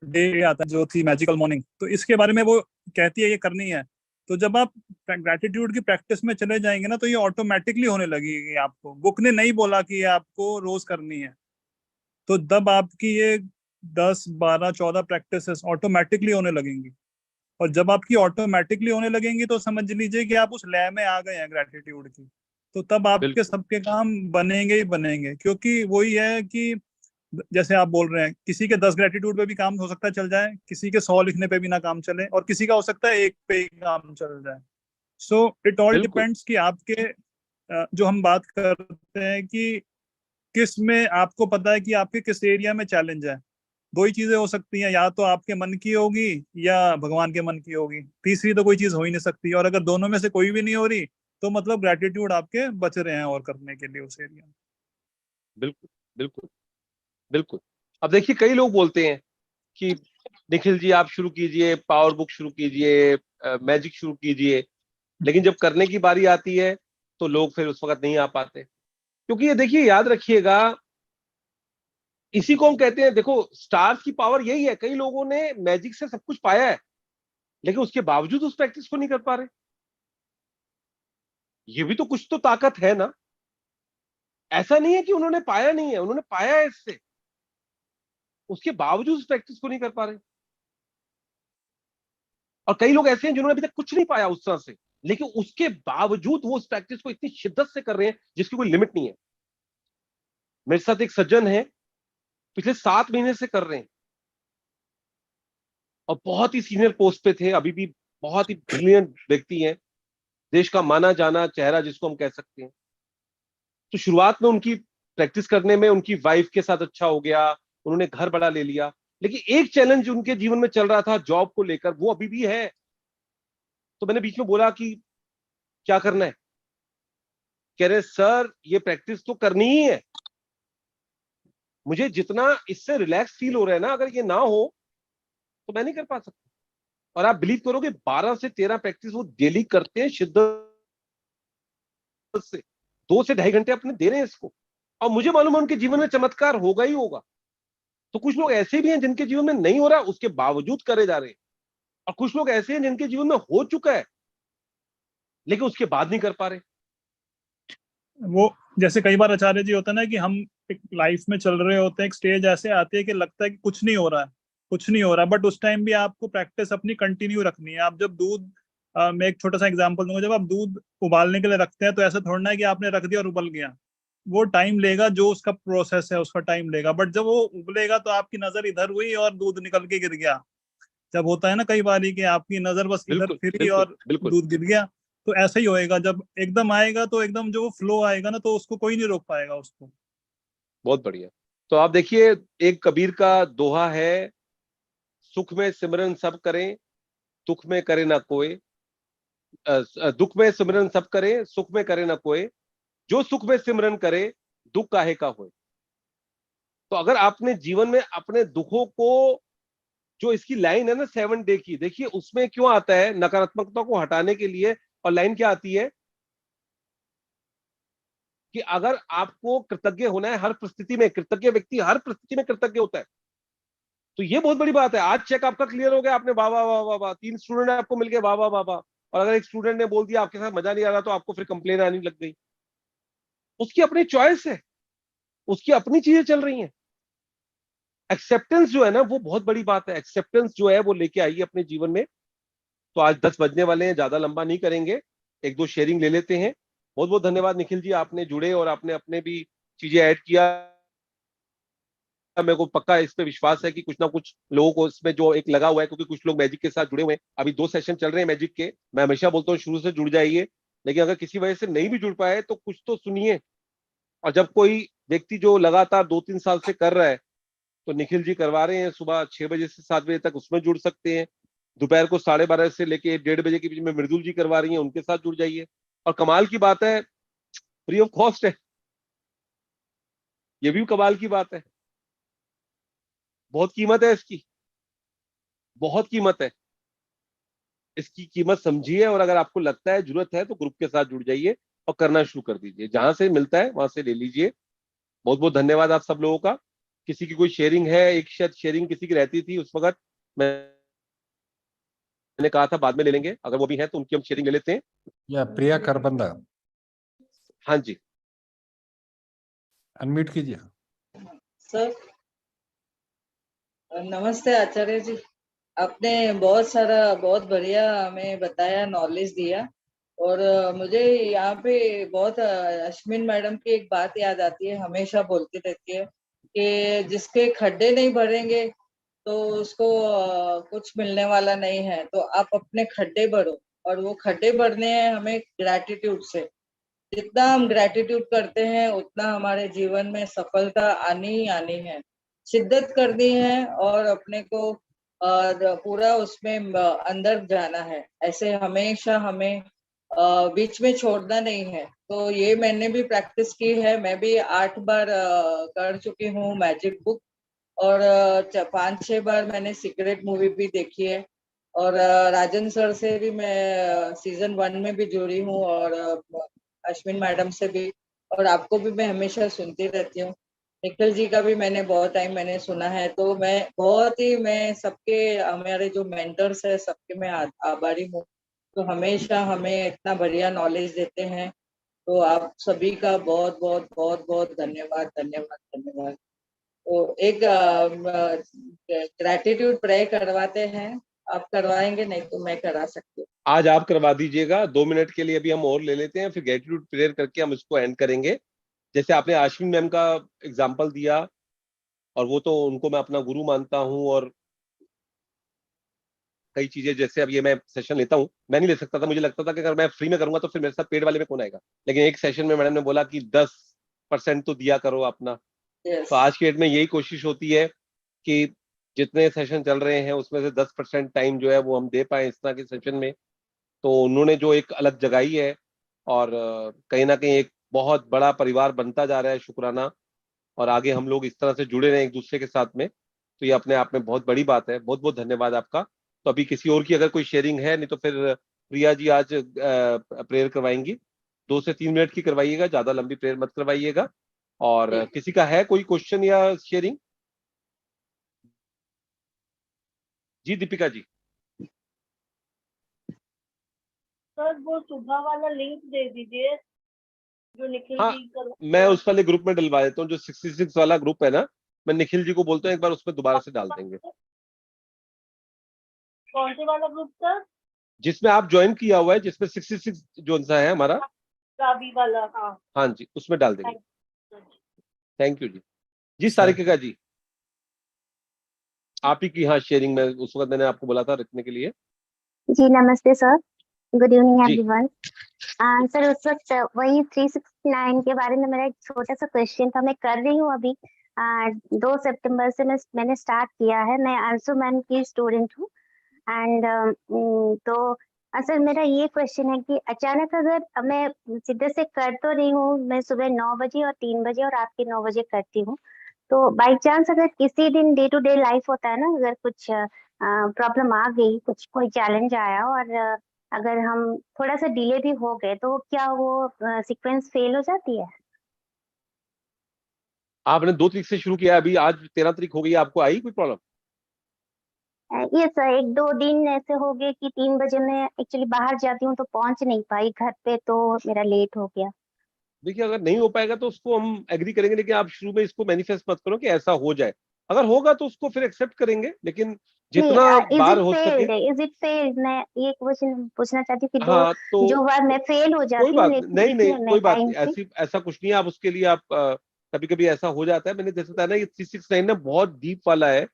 डे आता है जो थी मैजिकल मॉर्निंग, तो इसके बारे में वो कहती है ये करनी है। तो जब आप ग्रेटिट्यूड की प्रैक्टिस में चले जाएंगे ना, तो ये ऑटोमेटिकली होने लगेगी आपको। बुक ने नहीं बोला कि ये आपको रोज करनी है। तो जब आपकी ये 10 12 14 प्रैक्टिसेस ऑटोमेटिकली होने लगेंगी, और जब आपकी ऑटोमेटिकली होने लगेंगी तो समझ लीजिए कि आप उस लय में आ गए हैं ग्रेटिट्यूड की। तो तब आपके बिल्कुल सबके काम बनेंगे ही बनेंगे, क्योंकि वही है कि जैसे आप बोल रहे हैं, किसी के 10 ग्रेटिट्यूड पे भी काम हो सकता है चल जाए, किसी के 100 लिखने पे भी ना काम चले, और किसी का हो सकता है एक पे ही काम चल जाए। सो इट ऑल बिल्कुल डिपेंड्स कि आपके जो हम बात करते हैं कि किस में आपको पता है कि आपके किस एरिया में चैलेंज है। दो ही चीजें हो सकती हैं, या तो आपके मन की होगी या भगवान के मन की होगी, तीसरी तो कोई चीज हो ही नहीं सकती। और अगर दोनों में से कोई भी नहीं हो रही, तो मतलब ग्रेटिट्यूड आपके बच रहे हैं और करने के लिए उस एरिया में। बिल्कुल बिल्कुल बिल्कुल। अब देखिए कई लोग बोलते हैं कि निखिल जी आप शुरू कीजिए, पावर बुक शुरू कीजिए, मैजिक शुरू कीजिए, लेकिन जब करने की बारी आती है तो लोग फिर उस वक्त नहीं आ पाते। क्योंकि ये देखिए याद रखिएगा, इसी को हम कहते हैं, देखो स्टार्स की पावर यही है। कई लोगों ने मैजिक से सब कुछ पाया है, लेकिन उसके बावजूद उस प्रैक्टिस को नहीं कर पा रहे। ये भी तो कुछ तो ताकत है ना। ऐसा नहीं है कि उन्होंने पाया नहीं है, उन्होंने पाया है इससे, उसके बावजूद उस प्रैक्टिस को नहीं कर पा रहे। और कई लोग ऐसे हैं जिन्होंने अभी तक कुछ नहीं पाया उस तरह से, लेकिन उसके बावजूद वो उस प्रैक्टिस को इतनी शिद्दत से कर रहे हैं जिसकी कोई लिमिट नहीं है। मेरे साथ एक सज्जन है, पिछले 7 महीने से कर रहे हैं, और बहुत ही सीनियर पोस्ट पे थे, अभी भी बहुत ही ब्रिलियंट व्यक्ति हैं, देश का माना जाना चेहरा जिसको हम कह सकते हैं। तो शुरुआत में उनकी प्रैक्टिस करने में उनकी वाइफ के साथ अच्छा हो गया, उन्होंने घर बड़ा ले लिया, लेकिन एक चैलेंज उनके जीवन में चल रहा था जॉब को लेकर, वो अभी भी है। तो मैंने बीच में बोला कि क्या करना है? कह रहे सर ये प्रैक्टिस तो करनी ही है, मुझे जितना इससे रिलैक्स फील हो रहा है ना, अगर ये ना हो तो मैं नहीं कर पा सकता। और आप बिलीव करोगे 12 से 13 प्रैक्टिस वो डेली करते हैं शिद्दत से, 2 से ढाई घंटे अपने दे रहे हैं इसको, और मुझे मालूम है उनके जीवन में चमत्कार होगा ही होगा। तो कुछ लोग ऐसे भी हैं जिनके जीवन में नहीं हो रहा, उसके बावजूद करे जा रहे हैं, और कुछ लोग ऐसे हैं जिनके जीवन में हो चुका है लेकिन उसके बाद नहीं कर पा रहे। वो जैसे कई बार आचार्य जी होता है ना कि हम एक लाइफ में चल रहे होते हैं, एक स्टेज ऐसे आती है कि लगता है कि कुछ नहीं हो रहा है, कुछ नहीं हो रहा, बट उस टाइम भी आपको प्रैक्टिस अपनी कंटिन्यू रखनी है। आप जब दूध मैं एक छोटा सा एग्जांपल दूंगा, जब आप दूध उबालने के लिए रखते हैं तो ऐसा थोड़ा है कि आपने रख दिया और उबल गया। वो टाइम लेगा, जो उसका प्रोसेस है उसका टाइम लेगा, बट जब वो उबलेगा तो आपकी नजर इधर हुई और दूध निकल के गिर गया। जब होता है ना कई बार कि आपकी नजर बस इधर बिल्कुल फिरी बिल्कुल और बिल्कुल। दूध गिर गया। तो ऐसा ही होएगा, जब एकदम आएगा तो एकदम जो फ्लो आएगा ना, तो उसको कोई नहीं रोक पाएगा उसको। बहुत बढ़िया। तो आप देखिए, एक कबीर का दोहा है, सुख में सिमरन सब करें, दुख में करे ना कोई, दुख में सिमरन सब करे, सुख में करे ना कोई, जो सुख में सिमरन करे दुख काहे का होए। तो अगर आपने जीवन में अपने दुखों को, जो इसकी लाइन है ना 7 डे की, देखिए उसमें क्यों आता है नकारात्मकता को हटाने के लिए, और लाइन क्या आती है कि अगर आपको कृतज्ञ होना है हर परिस्थिति में, कृतज्ञ व्यक्ति हर परिस्थिति में कृतज्ञ होता है। तो ये बहुत बड़ी बात है। आज चेक आपका क्लियर हो गया, आपने वाह वाह वाह वाह वाह, 3 स्टूडेंट आपको मिल गए, वाह वाह वाह वाह, और अगर एक स्टूडेंट ने बोल दिया आपके साथ मजा नहीं आ रहा, तो आपको फिर कंप्लेन आने लग गई। उसकी अपनी चॉइस है, उसकी अपनी चीजें चल रही हैं। एक्सेप्टेंस जो है ना वो बहुत बड़ी बात है, एक्सेप्टेंस जो है वो लेके आइए अपने जीवन में। तो आज 10 बजने वाले हैं, ज्यादा लंबा नहीं करेंगे, एक दो शेयरिंग ले लेते हैं। बहुत बहुत धन्यवाद निखिल जी, आपने जुड़े और आपने अपने भी चीजें ऐड किया। मेरे को पक्का इस पे विश्वास है कि कुछ ना कुछ लोगों को इसमें जो एक लगा हुआ है, क्योंकि कुछ लोग मैजिक के साथ जुड़े हुए हैं। अभी 2 सेशन चल रहे हैं मैजिक के, मैं हमेशा बोलता हूँ शुरू से जुड़ जाइए, लेकिन अगर किसी वजह से नहीं भी जुड़ पाए तो कुछ तो सुनिए। और जब कोई व्यक्ति जो लगातार 2-3 साल से कर रहा है, तो निखिल जी करवा रहे हैं सुबह 6 बजे से 7 बजे तक, उसमें जुड़ सकते हैं। दोपहर को 12:30 से लेके 1:30 बजे के बीच में मृदुल जी करवा रही हैं, उनके साथ जुड़ जाइए। और कमाल की बात है, फ्री ऑफ कॉस्ट है, ये भी कमाल की बात है। बहुत कीमत है इसकी, बहुत कीमत है, इसकी कीमत समझिए। और अगर आपको लगता है जरूरत है तो ग्रुप के साथ जुड़ जाइए और करना शुरू कर दीजिए, जहां से मिलता है वहां से ले लीजिए। बहुत बहुत धन्यवाद आप सब लोगों का। किसी की कोई शेयरिंग है, एक शायद शेयरिंग किसी की रहती थी उस वक्त, मैंने कहा था बाद में ले लेंगे, अगर वो भी है तो उनकी हम शेयरिंग ले लेते हैं। या प्रिया करबंदा, हाँ जी, अनम्यूट कीजिए। सर नमस्ते आचार्य जी। आपने बहुत सारा बहुत बढ़िया हमें बताया, नॉलेज दिया। और मुझे यहाँ पे बहुत अश्विन मैडम की एक बात याद आती है, हमेशा बोलती रहती है कि जिसके खड्डे नहीं भरेंगे तो उसको कुछ मिलने वाला नहीं है। तो आप अपने खड्डे भरो, और वो खड्डे भरने हैं हमें ग्रैटिट्यूड से। जितना हम ग्रैटिट्यूड करते हैं उतना हमारे जीवन में सफलता आनी ही आनी है, शिद्दत करनी है, और अपने को पूरा उसमें अंदर जाना है। ऐसे हमेशा हमें बीच में छोड़ना नहीं है। तो ये मैंने भी प्रैक्टिस की है। मैं भी 8 बार कर चुकी हूँ मैजिक बुक, और 5-6 बार मैंने सीक्रेट मूवी भी देखी है। और राजन सर से भी मैं सीजन 1 में भी जुड़ी हूँ, और अश्विन मैडम से भी, और आपको भी मैं हमेशा सुनती रहती हूँ। निखिल जी का भी मैंने बहुत टाइम मैंने सुना है। तो मैं सबके, हमारे जो मेंटर्स है सबके मैं आभारी हूँ। तो हमेशा हमें इतना बढ़िया नॉलेज देते हैं। तो आप सभी का बहुत बहुत बहुत बहुत धन्यवाद धन्यवाद धन्यवाद। तो एक ग्रैटिट्यूड प्रे करवाते हैं। आप करवाएंगे? नहीं तो मैं करा सकती हूँ। आज आप करवा दीजिएगा, 2 मिनट के लिए अभी हम और ले लेते हैं, फिर ग्रेटिट्यूड प्रेयर करके हम इसको एंड करेंगे। जैसे आपने अश्विन मैम का एग्जाम्पल दिया, और वो तो उनको मैं अपना गुरु मानता हूँ, और कई चीजें जैसे अब ये मैं सेशन लेता हूँ, मैं नहीं ले सकता था, मुझे लगता था कि अगर मैं फ्री में करूंगा तो फिर मेरे साथ पेड वाले में कौन आएगा। लेकिन एक सेशन में मैडम ने बोला कि 10% तो दिया करो अपना। यस, तो आज की डेट में यही कोशिश होती है कि जितने सेशन चल रहे हैं उसमें से 10% टाइम जो है वो हम दे पाए इस तरह के सेशन में। तो उन्होंने जो एक अलग जगाई है, और कहीं ना कहीं एक बहुत बड़ा परिवार बनता जा रहा है, शुक्राना। और आगे हम लोग इस तरह से जुड़े रहे एक दूसरे के साथ में, तो ये अपने आप में बहुत बड़ी बात है। बहुत बहुत धन्यवाद आपका। तो अभी किसी और की अगर कोई शेयरिंग है, नहीं तो फिर प्रिया जी आज प्रेयर करवाएंगी। 2 से 3 मिनट की करवाइएगा, ज्यादा लंबी प्रेयर मत करवाइएगा। और किसी का है कोई क्वेश्चन या शेयरिंग? जी दीपिका जी। सर वो सुबह वाला लिंक दे दीजिए जो निखिल हाँ, जी कर। मैं उस वाले ग्रुप में डलवा देता हूँ, जो 66 वाला ग्रुप है ना, मैं निखिल जी को बोलता हूँ एक बार उसमें दोबारा से डाल देंगे। कौन से वाला ग्रुप सर? जिसमें आप ज्वाइन किया हुआ है, जिसमें 66 जो सा है हमारा। राबी वाला, हाँ। हाँ जी, उसमें डाल देंगे। थैंक यू जी। जी सारिका जी, आप ही की हाँ शेयरिंग में उस वक्त मैंने आपको बोला था रखने के लिए। जी नमस्ते सर, गुड इवनिंग जी। एवरीवन। सर उस वक्त वही 369 के बारे में मेरा एक छोटा सा क्वेश्चन था। मैं कर रही हूँ अभी 2 सितंबर से मैंने स्टार्ट किया है। मैं आंसू मैम की स्टूडेंट हूँ। एंड तो सर मेरा ये क्वेश्चन है कि अचानक अगर मैं सीधे से कर तो रही हूँ, मैं सुबह 9 बजे और 3 बजे और रात के 9 बजे करती हूँ, तो बाई चांस अगर किसी दिन डे टू डे लाइफ होता है ना, अगर कुछ प्रॉब्लम आ गई, कुछ कोई चैलेंज आया, और अगर हम थोड़ा सा डिले भी हो गए, तो क्या वो सीक्वेंस फेल हो जाती है? आपने 2 तारीख से शुरू किया, अभी आज 13 तारीख हो गई, आपको आई कोई प्रॉब्लम? ये सर 1-2 दिन ऐसे हो गए कि 3 बजे मैं एक्चुअली बाहर जाती हूँ तो पहुंच नहीं पाई घर पे, तो मेरा लेट हो गया। देखिए, अगर नहीं हो पाएगा तो उसको हम एग्री करेंगे, लेकिन आप शुरू में इसको मैनिफेस्ट मत करो कि ऐसा हो जाए। अगर होगा तो उसको फिर एक्सेप्ट करेंगे, लेकिन जितना बार हो सके। Is it failed? मैं ये क्वेश्चन पूछना चाहती हूँ कि हाँ, तो जो बार मैं फेल हो कोई जाती हूँ बात नहीं, नहीं मैं कोई बात टाइम नहीं, पे। ऐसी ऐसा कुछ नहीं है। आप उसके लिए आप कभी कभी ऐसा हो जाता है। मैंने जैसे बताया ना, ये 369 ना बहुत डीप वाला है।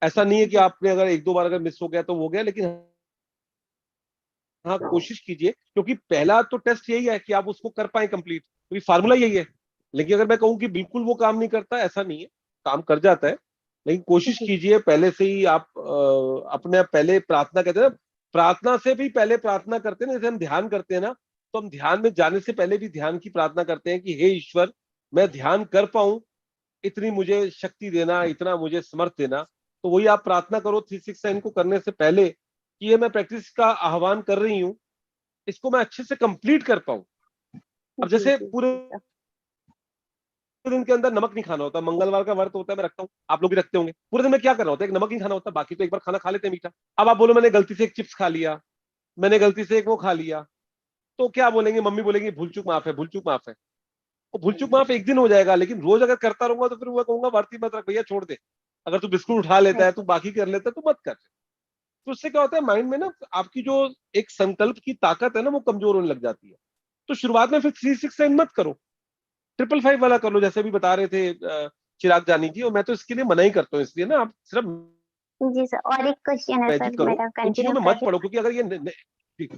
ऐसा नहीं है कि आपने अगर 1-2 बार अगर मिस हो गया तो हो गया, लेकिन हाँ कोशिश कीजिए, क्योंकि पहला तो टेस्ट यही है कि आप उसको कर पाए कंप्लीट, क्योंकि फार्मूला यही है। लेकिन अगर मैं कहूँ कि बिल्कुल वो काम नहीं करता, ऐसा नहीं है, काम कर जाता है। लेकिन कोशिश कीजिए पहले से ही आप अपने पहले प्रार्थना कहते हैं ना, प्रार्थना से भी पहले प्रार्थना करते हैं ना, जैसे हम ध्यान करते हैं ना, तो हम ध्यान में जाने से पहले भी ध्यान की प्रार्थना करते हैं कि हे ईश्वर, मैं ध्यान कर पाऊं, इतनी मुझे शक्ति देना, इतना मुझे समर्थ देना। तो वही आप प्रार्थना करो 369 को करने से पहले, कि ये मैं प्रैक्टिस का आह्वान कर रही हूँ, इसको मैं अच्छे से कंप्लीट कर पाऊं। अब जैसे पूरे दिन के अंदर नमक नहीं खाना होता, मंगलवार का व्रत होता है, मैं रखता हूँ, आप लोग भी रखते होंगे, पूरे दिन में क्या करना होता है, एक नमक नहीं खाना होता, बाकी तो एक बार खाना खा लेते हैं मीठा। अब आप बोलो मैंने गलती से एक चिप्स खा लिया, मैंने गलती से एक वो खा लिया, तो क्या बोलेंगे, मम्मी बोलेंगे भूल चूक माफ है, भूल चूक माफ है। वो भूल चूक माफ एक दिन हो जाएगा, लेकिन रोज अगर करता रहूंगा तो फिर मैं कहूंगा भारती मत रख भैया, छोड़ दे, अगर तू बिस्कुट उठा लेता है, तू बाकी कर लेता है, तो मत कर। तो उससे क्या होता है, माइंड में ना आपकी जो एक संकल्प की ताकत है ना, वो कमजोर होने लग जाती है। तो शुरुआत में फिर 369 मत करो, 555 वाला कर लो, जैसे अभी बता रहे थे चिराग जानी जी, और मैं तो इसके लिए मना ही करता हूँ, इसलिए ना आप सिर्फ जी सर, और एक क्वेश्चन है मैजिक सर, करो, मेरा इन चीजों कंटिन्यू में मत कर। पड़ो, क्योंकि अगर ये ठीक।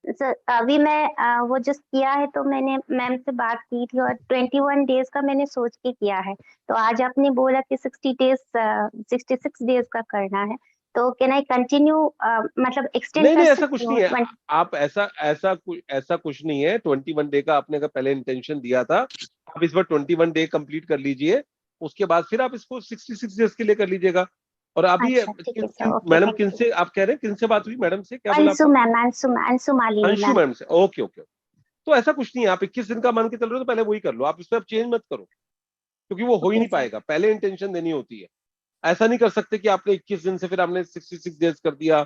सर अभी मैं वो जो किया है, तो मैंने मैम से बात की थी और 21 डेज का मैंने सोच के किया है। तो आज आपने बोला कि 66 डेज का करना है, तो कैन आई कंटिन्यू, मतलब एक्सटेंड नहीं कर नहीं, ऐसा सकती कुछ हूँ नहीं है, आप ऐसा कुछ नहीं है। 21 डे का आपने अगर पहले इंटेंशन दिया था, आप इस बार 21 डे कंप्लीट कर लीजिए, उसके बाद फिर आप इसको 66 डेज के लिए कर लीजिएगा। और अभी अच्छा ठीक है सर, ओके, मैडम थैंक किन यू। से आप कह रहे हैं, किन से बात हुई, मैडम से क्या बोला अंशु आपने? Ma'am, Anshu Malini Anshu ma'am. Ma'am से, ओके ओके। तो ऐसा कुछ नहीं है, आप 21 दिन का मान के चल रहे हो तो पहले वही कर लो, आप इसमें अब चेंज मत करो, क्योंकि वो हो ही ओके नहीं सर। पाएगा, पहले इंटेंशन देनी होती है। ऐसा नहीं कर सकते कि आपने 21 दिन से फिर आपने 66 डेज कर दिया,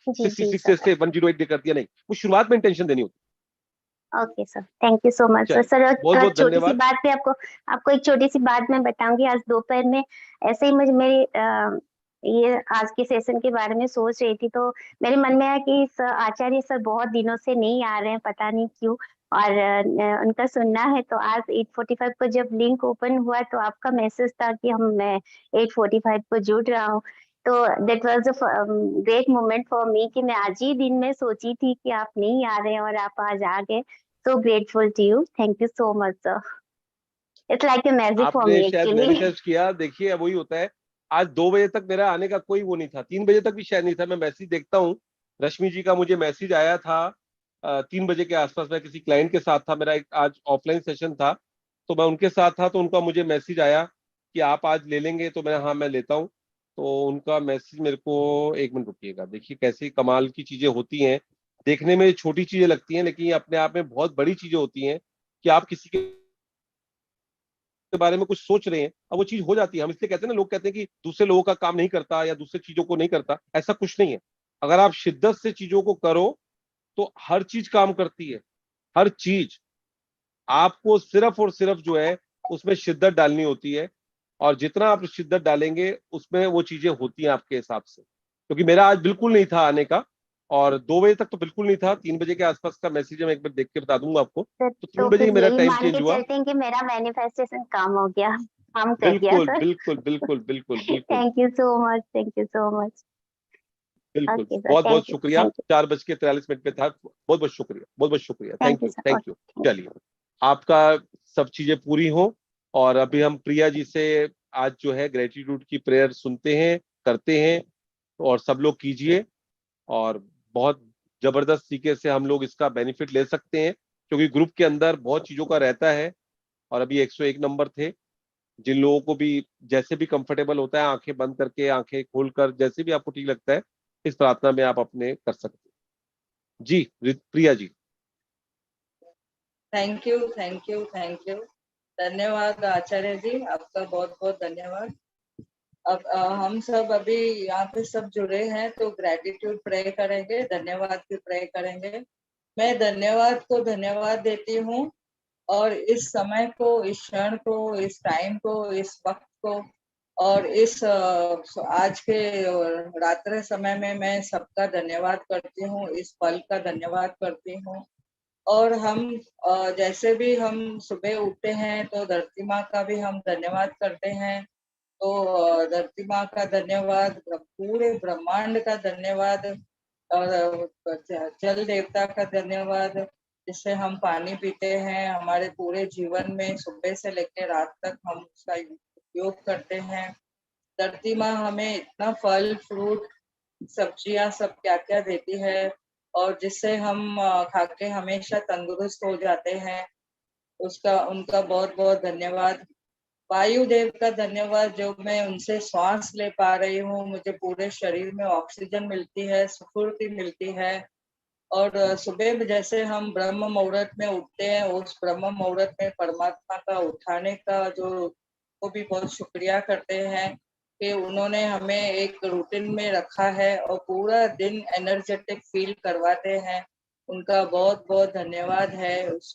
जी जी 66 डेज सर। से 108 डे कर दिया, नहीं, वो शुरुआत में इंटेंशन देनी होती okay sir, thank you so much है। सर। चलिए, सर बहुत बहुत छोटी सी धन्यवाद। बात पे आपको आपको एक छोटी सी बात मैं बताऊंगी। आज दोपहर में ऐसे ही मुझे मेरी ये आज के सेशन के बारे में सोच रही थी, तो मेरे मन में आया कि आचार्य सर बहुत दिनों से नहीं आ रहे हैं, पता नहीं क्यों, और उनका सुनना है। तो आज 8:45 को जब लिंक ओपन हुआ, तो आपका मैसेज था कि मैं 8:45 को जुड़ रहा हूँ। तो that was a great moment for me कि मैं आज ही दिन में सोची थी कि आप नहीं आ रहे हैं और आप आज आ गए। So grateful to you. Thank you so much, sir. It's like a magic for आपने me शायद actually. मैनिफेस्ट किया, देखिए वही होता है। आज 2 बजे तक मेरा आने का कोई वो नहीं था, 3 बजे तक भी शायद नहीं था। मैं मैसेज देखता हूँ, रश्मि जी का मुझे मैसेज आया था 3 बजे के आसपास। मैं किसी क्लाइंट के साथ था, मेरा एक आज ऑफलाइन सेशन था, तो मैं उनके साथ था, तो उनका मुझे मैसेज आया कि आप आज ले लेंगे, तो मैं हाँ मैं लेता हूँ। तो उनका मैसेज मेरे को, एक मिनट रुकिएगा, देखिए कैसी कमाल की चीजें होती हैं। देखने में छोटी चीजें लगती हैं, लेकिन ये अपने आप में बहुत बड़ी चीजें होती हैं कि आप किसी के बारे में कुछ सोच रहे हैं, अब वो चीज हो जाती है। हम इसलिए कहते हैं ना, लोग कहते हैं कि दूसरे लोगों का काम नहीं करता या दूसरे चीजों को नहीं करता, ऐसा कुछ नहीं है। अगर आप शिद्दत से चीजों को करो तो हर चीज काम करती है, हर चीज। आपको सिर्फ और सिर्फ जो है उसमें शिद्दत डालनी होती है, और जितना आप शिद्दत डालेंगे उसमें वो चीजें होती हैं आपके हिसाब से। क्योंकि मेरा आज बिल्कुल नहीं था आने का, और 2 बजे तक तो बिल्कुल नहीं था, 3 बजे के आसपास का मैसेज है, मैं एक बार देख के बता दूंगा आपको। सर तो 3 तो बजे फिर ही मेरा यही टाइम मान चेंज के हुआ। चलते हैं कि मेरा मैनिफेस्टेशन काम हो गया, काम कर गया बिल्कुल सर। बिल्कुल बिल्कुल बिल्कुल बिल्कुल thank you so much, thank you so much. बिल्कुल। ओके सर, बहुत बहुत थैंक यू, शुक्रिया, थैंक यू, 4:43 पे था। बहुत बहुत शुक्रिया, बहुत बहुत शुक्रिया, thank thank you you sir. Thank you. Okay. चलिए, आपका सब चीजें पूरी हो, और अभी हम प्रिया जी से आज जो है ग्रेटिट्यूड की प्रेयर सुनते हैं, करते हैं, और सब लोग कीजिए। और बहुत जबरदस्त तरीके से हम लोग इसका बेनिफिट ले सकते हैं, क्योंकि ग्रुप के अंदर बहुत चीजों का रहता है। और अभी 101 नंबर थे, जिन लोगों को भी जैसे भी कंफर्टेबल होता है, आंखें बंद करके, आंखें खोलकर, जैसे भी आपको ठीक लगता है, इस प्रार्थना में आप अपने कर सकते हैं। जी Priya ji. Thank you, thank you, thank you. धन्यवाद आचार्य जी, आपका बहुत बहुत धन्यवाद। अब हम सब अभी यहाँ पे सब जुड़े हैं, तो ग्रेटिट्यूड प्रे करेंगे, धन्यवाद की प्रे करेंगे। मैं धन्यवाद को धन्यवाद देती हूँ, और इस समय को, इस क्षण को, इस टाइम को, इस वक्त को, और इस आज के रात्रि समय में मैं सबका धन्यवाद करती हूँ, इस पल का धन्यवाद करती हूँ। और हम जैसे भी हम सुबह उठते हैं, तो धरती माँ का भी हम धन्यवाद करते हैं। तो धरती माँ का धन्यवाद, पूरे ब्रह्मांड का धन्यवाद, और जल देवता का धन्यवाद, जिससे हम पानी पीते हैं। हमारे पूरे जीवन में सुबह से लेकर रात तक हम उसका उपयोग करते हैं। धरती माँ हमें इतना फल फ्रूट सब्जियां सब क्या क्या देती है, और जिससे हम खा के हमेशा तंदुरुस्त हो जाते हैं। उसका उनका बहुत बहुत धन्यवाद। वायुदेव का धन्यवाद, जो मैं उनसे श्वास ले पा रही हूँ, मुझे पूरे शरीर में ऑक्सीजन मिलती है, स्फूर्ति मिलती है। और सुबह में जैसे हम ब्रह्म मुहूर्त में उठते हैं, उस ब्रह्म मुहूर्त में परमात्मा का उठाने का जो वो भी बहुत शुक्रिया करते हैं कि उन्होंने हमें एक रूटीन में रखा है और पूरा दिन एनर्जेटिक फील करवाते हैं। उनका बहुत बहुत धन्यवाद है। उस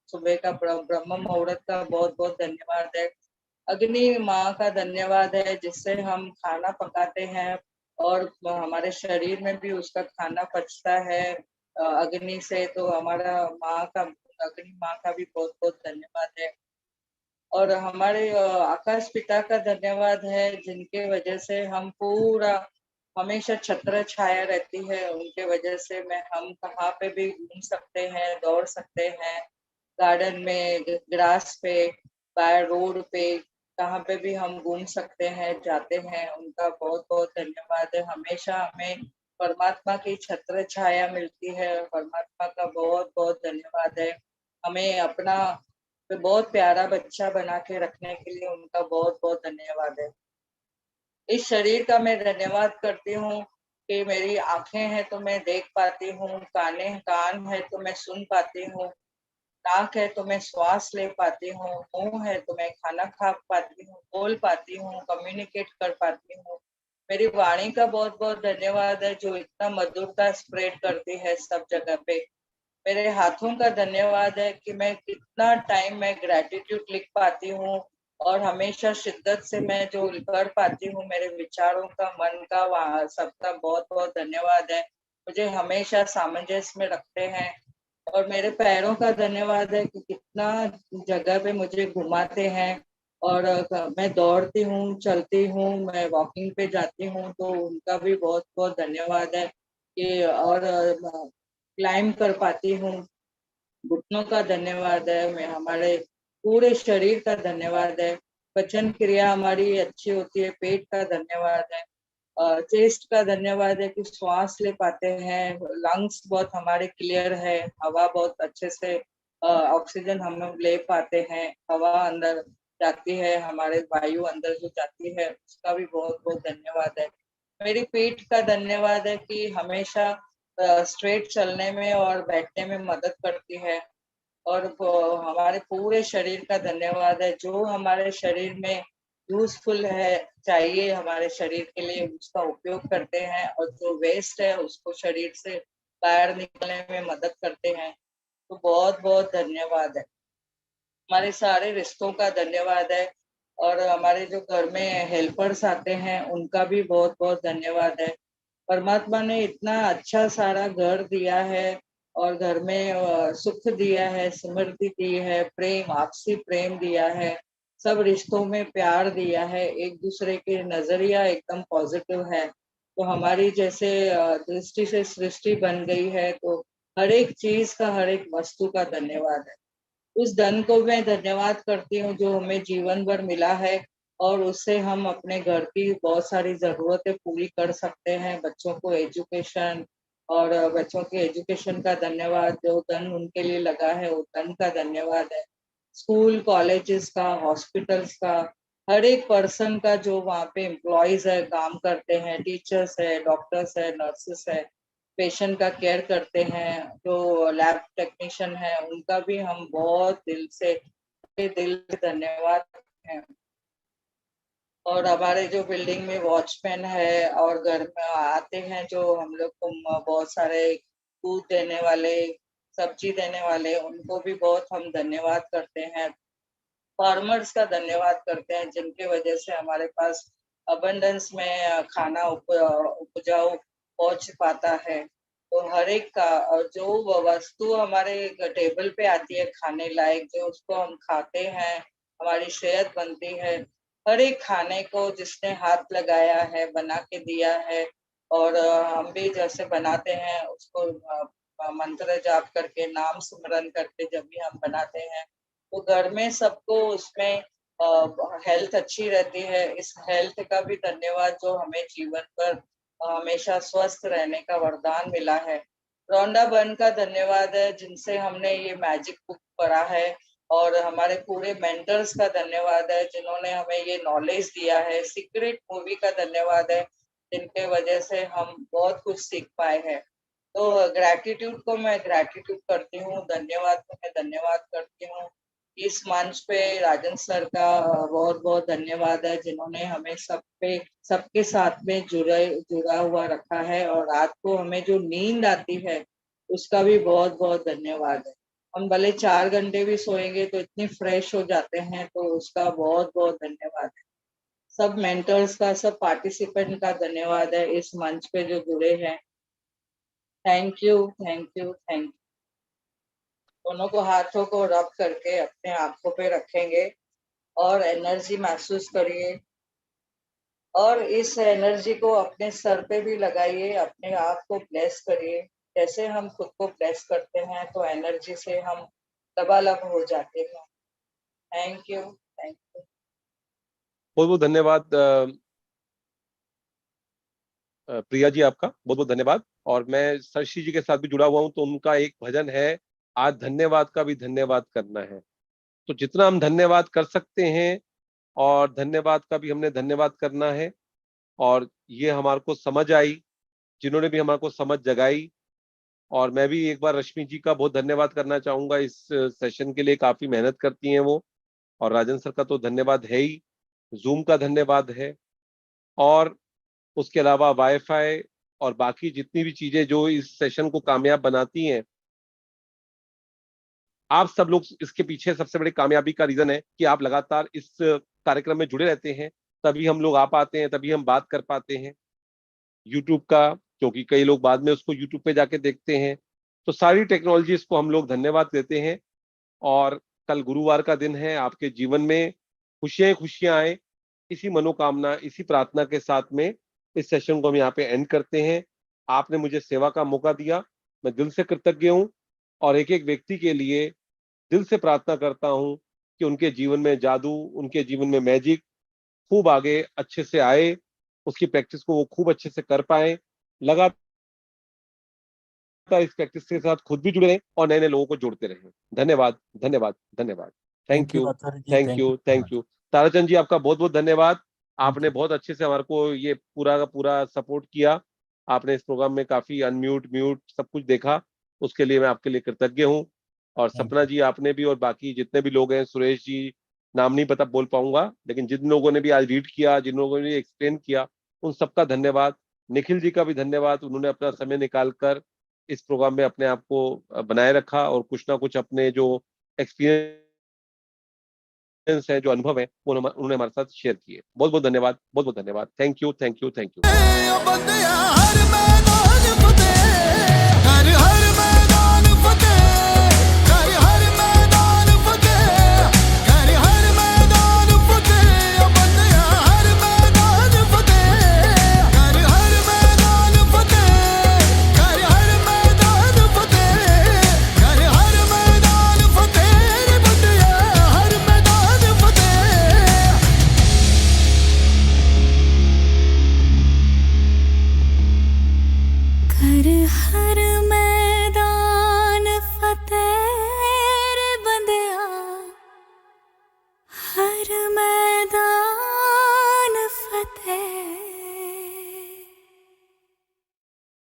सुबह का ब्रह्म मुहूर्त का बहुत बहुत धन्यवाद है। अग्नि माँ का धन्यवाद है जिससे हम खाना पकाते हैं और हमारे शरीर में भी उसका खाना पचता है अग्नि से। तो हमारा माँ का, अग्नि माँ का भी बहुत बहुत धन्यवाद है। और हमारे आकाश पिता का धन्यवाद है जिनके वजह से हम पूरा हमेशा छत्र छाया रहती है। उनके वजह से हम कहाँ पे भी घूम सकते हैं, दौड़ सकते हैं, गार्डन में, ग्रास पे, बाय रोड पे, कहाँ पे भी हम घूम सकते हैं, जाते हैं। उनका बहुत बहुत धन्यवाद है। हमेशा हमें परमात्मा की छत्र छाया मिलती है। परमात्मा का बहुत बहुत धन्यवाद है। हमें अपना बहुत प्यारा बच्चा बना के रखने के लिए उनका बहुत बहुत धन्यवाद है। इस शरीर का मैं धन्यवाद करती हूँ कि मेरी आंखें हैं तो मैं देख पाती हूँ, कान है तो मैं सुन पाती हूँ, नाक है तो मैं श्वास ले पाती हूँ, मुंह है तो मैं खाना खा पाती हूँ, बोल पाती हूँ, कम्युनिकेट कर पाती हूँ। मेरी वाणी का बहुत बहुत धन्यवाद है जो इतना मधुरता स्प्रेड करती है सब जगह पे। मेरे हाथों का धन्यवाद है कि मैं कितना टाइम मैं ग्रेटिट्यूड लिख पाती हूँ और हमेशा शिद्दत से मैं जो कर पाती हूँ। मेरे विचारों का, मन का, सबका बहुत बहुत धन्यवाद है। मुझे हमेशा सामंजस्य में रखते हैं। और मेरे पैरों का धन्यवाद है कि कितना जगह पे मुझे घुमाते हैं। और मैं दौड़ती हूँ, चलती हूँ, मैं वॉकिंग पे जाती हूँ, तो उनका भी बहुत बहुत धन्यवाद है कि और क्लाइम कर पाती हूँ। घुटनों का धन्यवाद है। मैं हमारे पूरे शरीर का धन्यवाद है। पचन क्रिया हमारी अच्छी होती है। पेट का धन्यवाद है। चेस्ट का धन्यवाद है कि श्वास ले पाते हैं। लंग्स बहुत हमारे क्लियर है। हवा बहुत अच्छे से ऑक्सीजन हम लोग ले पाते हैं। हवा अंदर जाती है, हमारे वायु अंदर जो जाती है उसका भी बहुत बहुत धन्यवाद है। मेरी पीठ का धन्यवाद है कि हमेशा स्ट्रेट चलने में और बैठने में मदद करती है। और हमारे पूरे शरीर का धन्यवाद है जो हमारे शरीर में यूजफुल है, चाहिए हमारे शरीर के लिए, उसका उपयोग करते हैं और जो वेस्ट है उसको शरीर से बाहर निकलने में मदद करते हैं। तो बहुत बहुत धन्यवाद है। हमारे सारे रिश्तों का धन्यवाद है। और हमारे जो घर में हेल्पर्स आते हैं उनका भी बहुत बहुत धन्यवाद है। परमात्मा ने इतना अच्छा सारा घर दिया है और घर में सुख दिया है, समृद्धि दी है, प्रेम, आपसी प्रेम दिया है, सब रिश्तों में प्यार दिया है, एक दूसरे के नजरिया एकदम पॉजिटिव है। तो हमारी जैसे दृष्टि से सृष्टि बन गई है, तो हर एक चीज का, हर एक वस्तु का धन्यवाद है। उस धन को मैं धन्यवाद करती हूँ जो हमें जीवन भर मिला है और उससे हम अपने घर की बहुत सारी जरूरतें पूरी कर सकते हैं। बच्चों को एजुकेशन, और बच्चों के एजुकेशन का धन्यवाद, जो धन उनके लिए लगा है वो धन का धन्यवाद है। स्कूल कॉलेजेस का, हॉस्पिटल्स का, हर एक पर्सन का जो वहाँ पे एम्प्लॉयज है, काम करते हैं, टीचर्स है, डॉक्टर्स है, नर्सेस है, पेशेंट का केयर करते हैं, जो लैब टेक्नीशियन है, उनका भी हम बहुत दिल से धन्यवाद हैं। और हमारे जो बिल्डिंग में वॉचमैन है और घर में आते हैं जो हम लोग को बहुत सारे दूध देने वाले, सब्जी देने वाले, उनको भी बहुत हम धन्यवाद करते हैं। फार्मर्स का धन्यवाद करते हैं जिनके वजह से हमारे पास अबंडेंस में खाना उपजाऊ पहुंच पाता है। तो हर एक का, और जो वस्तु हमारे टेबल पे आती है खाने लायक, जो उसको हम खाते हैं, हमारी सेहत बनती है, हर एक खाने को जिसने हाथ लगाया है, बना के दिया है, और हम भी जैसे बनाते हैं उसको मंत्र जाप करके, नाम स्मरण करके जब भी हम बनाते हैं तो घर में सबको उसमें हेल्थ अच्छी रहती है। इस हेल्थ का भी धन्यवाद जो हमें जीवन पर हमेशा स्वस्थ रहने का वरदान मिला है। रोंडा बन का धन्यवाद है जिनसे हमने ये मैजिक बुक पढ़ा है। और हमारे पूरे मेंटर्स का धन्यवाद है जिन्होंने हमें ये नॉलेज दिया है। सीक्रेट मूवी का धन्यवाद है जिनके वजह से हम बहुत कुछ सीख पाए हैं। तो ग्रैटिट्यूड को मैं ग्रैटिट्यूड करती हूँ, धन्यवाद को मैं धन्यवाद करती हूँ। इस मंच पे राजन सर का बहुत बहुत धन्यवाद है, जिन्होंने हमें सबके साथ में जुड़ा हुआ रखा है, और रात को हमें जो नींद आती है उसका भी बहुत बहुत धन्यवाद है। हम भले 4 घंटे भी सोएंगे तो इतनी फ्रेश हो जाते हैं, तो उसका बहुत बहुत धन्यवाद है। सब मेंटर्स का, सब पार्टिसिपेंट का धन्यवाद है इस मंच पे जो जुड़े हैं। Thank you, thank you, thank you. दोनों को हाथों को रब करके अपने आंखों पे रखेंगे और एनर्जी महसूस करिए, और इस एनर्जी को अपने सर पे भी लगाइए, अपने आप को ब्लेस करिए। जैसे हम खुद को ब्लेस करते हैं तो एनर्जी से हम लबालब हो जाते हैं। Thank you, thank you. बहुत बहुत धन्यवाद प्रिया जी, आपका बहुत बहुत धन्यवाद। और मैं सरशी जी के साथ भी जुड़ा हुआ हूं, तो उनका एक भजन है, आज धन्यवाद का भी धन्यवाद करना है। तो जितना हम धन्यवाद कर सकते हैं, और धन्यवाद का भी हमने धन्यवाद करना है। और ये हमारे को समझ आई, जिन्होंने भी हमारे को समझ जगाई। और मैं भी एक बार रश्मि जी का बहुत धन्यवाद करना चाहूंगा, इस सेशन के लिए काफी मेहनत करती हैं वो। और राजन सर का तो धन्यवाद है ही, जूम का धन्यवाद है, और उसके अलावा वाईफाई और बाकी जितनी भी चीजें जो इस सेशन को कामयाब बनाती हैं, आप सब लोग इसके पीछे सबसे बड़ी कामयाबी का रीजन है कि आप लगातार इस कार्यक्रम में जुड़े रहते हैं। तभी हम लोग आ पाते हैं, तभी हम बात कर पाते हैं। यूट्यूब का, क्योंकि कई लोग बाद में उसको यूट्यूब पे जाके देखते हैं। तो सारी टेक्नोलॉजीज को हम लोग धन्यवाद देते हैं। और कल गुरुवार का दिन है, आपके जीवन में खुशियां खुशियां आए, इसी मनोकामना, इसी प्रार्थना के साथ में इस सेशन को हम यहाँ पे एंड करते हैं। आपने मुझे सेवा का मौका दिया, मैं दिल से कृतज्ञ हूँ। और एक एक व्यक्ति के लिए दिल से प्रार्थना करता हूँ कि उनके जीवन में जादू, उनके जीवन में मैजिक खूब आगे अच्छे से आए, उसकी प्रैक्टिस को वो खूब अच्छे से कर पाए, लगातार इस प्रैक्टिस के साथ खुद भी जुड़े रहें और नए नए लोगों को जोड़ते रहें। धन्यवाद, धन्यवाद, धन्यवाद। Thank you, thank you, thank you. Tarachand ji, आपका बहुत बहुत धन्यवाद। आपने बहुत अच्छे से हमारे को ये पूरा का पूरा सपोर्ट किया। आपने इस प्रोग्राम में काफी अनम्यूट, म्यूट सब कुछ देखा, उसके लिए मैं आपके लिए कृतज्ञ हूँ। और सपना जी, आपने भी, और बाकी जितने भी लोग हैं, सुरेश जी, नाम नहीं पता बोल पाऊंगा, लेकिन जिन लोगों ने भी आज रीड किया, जिन लोगों ने एक्सप्लेन किया, उन सबका धन्यवाद। निखिल जी का भी धन्यवाद, उन्होंने अपना समय निकाल कर इस प्रोग्राम में अपने आप को बनाए रखा, और कुछ ना कुछ अपने जो एक्सपीरियंस है, जो अनुभव है, वो उन्होंने हमारे साथ शेयर किए। बहुत बहुत धन्यवाद, बहुत बहुत धन्यवाद। Thank you, thank you, thank you. बंदिया हर मैदान फतेह